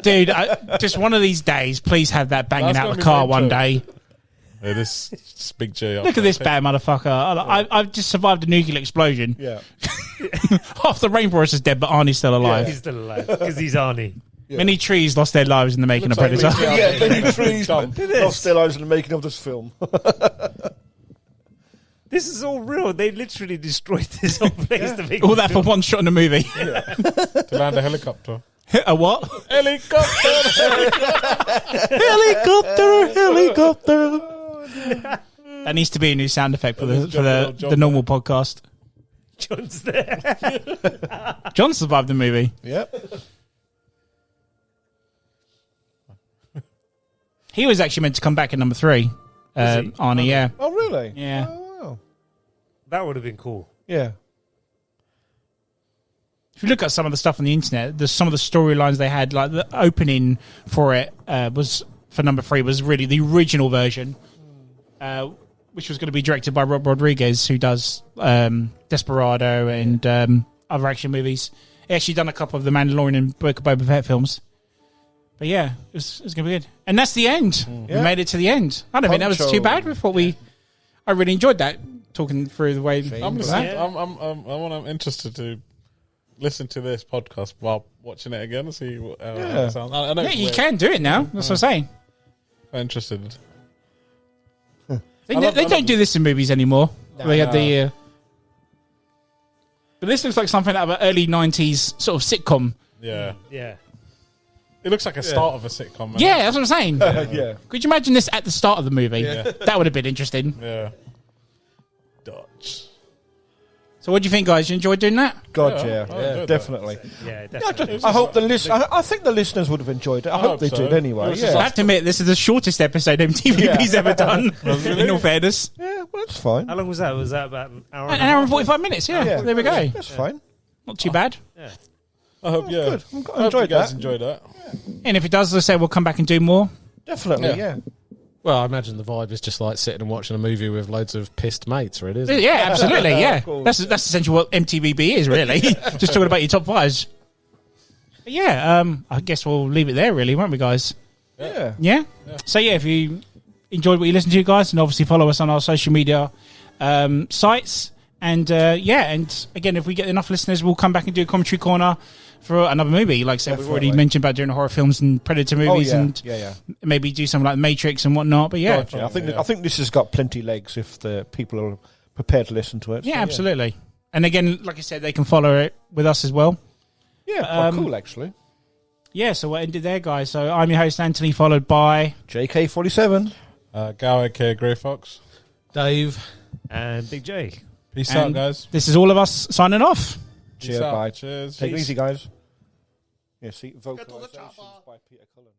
Dude, just one of these days, please have that banging That's out gonna the be car my one intro. day. Yeah, this big J. Look at this bad motherfucker. I've just survived a nuclear explosion. Yeah. Half the rainforest is dead, but Arnie's still alive. He's still alive because he's Arnie. Yeah. Many trees lost their lives in the making of Predator. Yeah, many trees lost their lives in the making of this film. This is all real. They literally destroyed this whole place to make All this that for film. one shot in a movie. To land a helicopter. A what? Helicopter. Helicopter. That needs to be a new sound effect for the normal podcast. John's there. John survived the movie. Yep. He was actually meant to come back in number 3. Arnie, yeah. Oh, really? Yeah. Oh, wow. That would have been cool. Yeah. If you look at some of the stuff on the internet, some of the storylines they had, like the opening for it was for number 3 was really the original version, which was going to be directed by Rob Rodriguez, who does Desperado and other action movies. He actually done a couple of the Mandalorian and Book of Boba Fett films. But yeah, it was going to be good. And that's the end. We made it to the end. I don't think that was too bad. I really enjoyed that, talking through the way. I'm interested to listen to this podcast while watching it again and see what it sounds. I know you can do it now. That's what I'm saying. I'm interested. They don't do this in movies anymore. They had the. But this looks like something out of an early 90s sort of sitcom. Yeah. Yeah. It looks like a start of a sitcom. Man. Yeah, that's what I'm saying. Yeah. Could you imagine this at the start of the movie? Yeah. That would have been interesting. Yeah. Dutch. So what do you think, guys? You enjoyed doing that? God, Yeah, yeah, definitely. Yeah, definitely. I hope I think the listeners would have enjoyed it. I hope they so. did anyway. It was I have to admit, this is the shortest episode MTVB's ever done, in all fairness. Yeah, well, that's fine. How long was that? Was that about an hour? An hour and 45 minutes, yeah. There we go. That's fine. Not too bad. Yeah. I hope, Good. I hope Enjoyed you guys that. enjoyed that. And if it does, as I say, we'll come back and do more. Definitely, Yeah. yeah. Well, I imagine the vibe is just like sitting and watching a movie with loads of pissed mates, really, isn't it? Yeah, absolutely, yeah. Of course. That's essentially what M.T.V.B. is, really. Just talking about your top fives. But yeah, I guess we'll leave it there, really, won't we, guys? Yeah. Yeah? So, yeah, if you enjoyed what you listened to, guys, and obviously follow us on our social media sites. And, and again, if we get enough listeners, we'll come back and do a commentary corner for another movie. Like I said, we've already Definitely. mentioned about doing horror films and Predator movies and yeah. maybe do something like Matrix and whatnot. But yeah, I think this has got plenty legs if the people are prepared to listen to it. yeah, So, absolutely. And again, like I said, they can follow it with us as well. Yeah, quite cool actually. Yeah, so we'll end it there, guys. So I'm your host, Anthony, followed by... JK47. Gower, K, Grey Fox. Dave. And Big J. Peace And out, guys. This is all of us signing off. Cheers, out. bye. Cheers. Take it Peace. easy, guys. Yeah, see, vocalizations by Peter Cullen.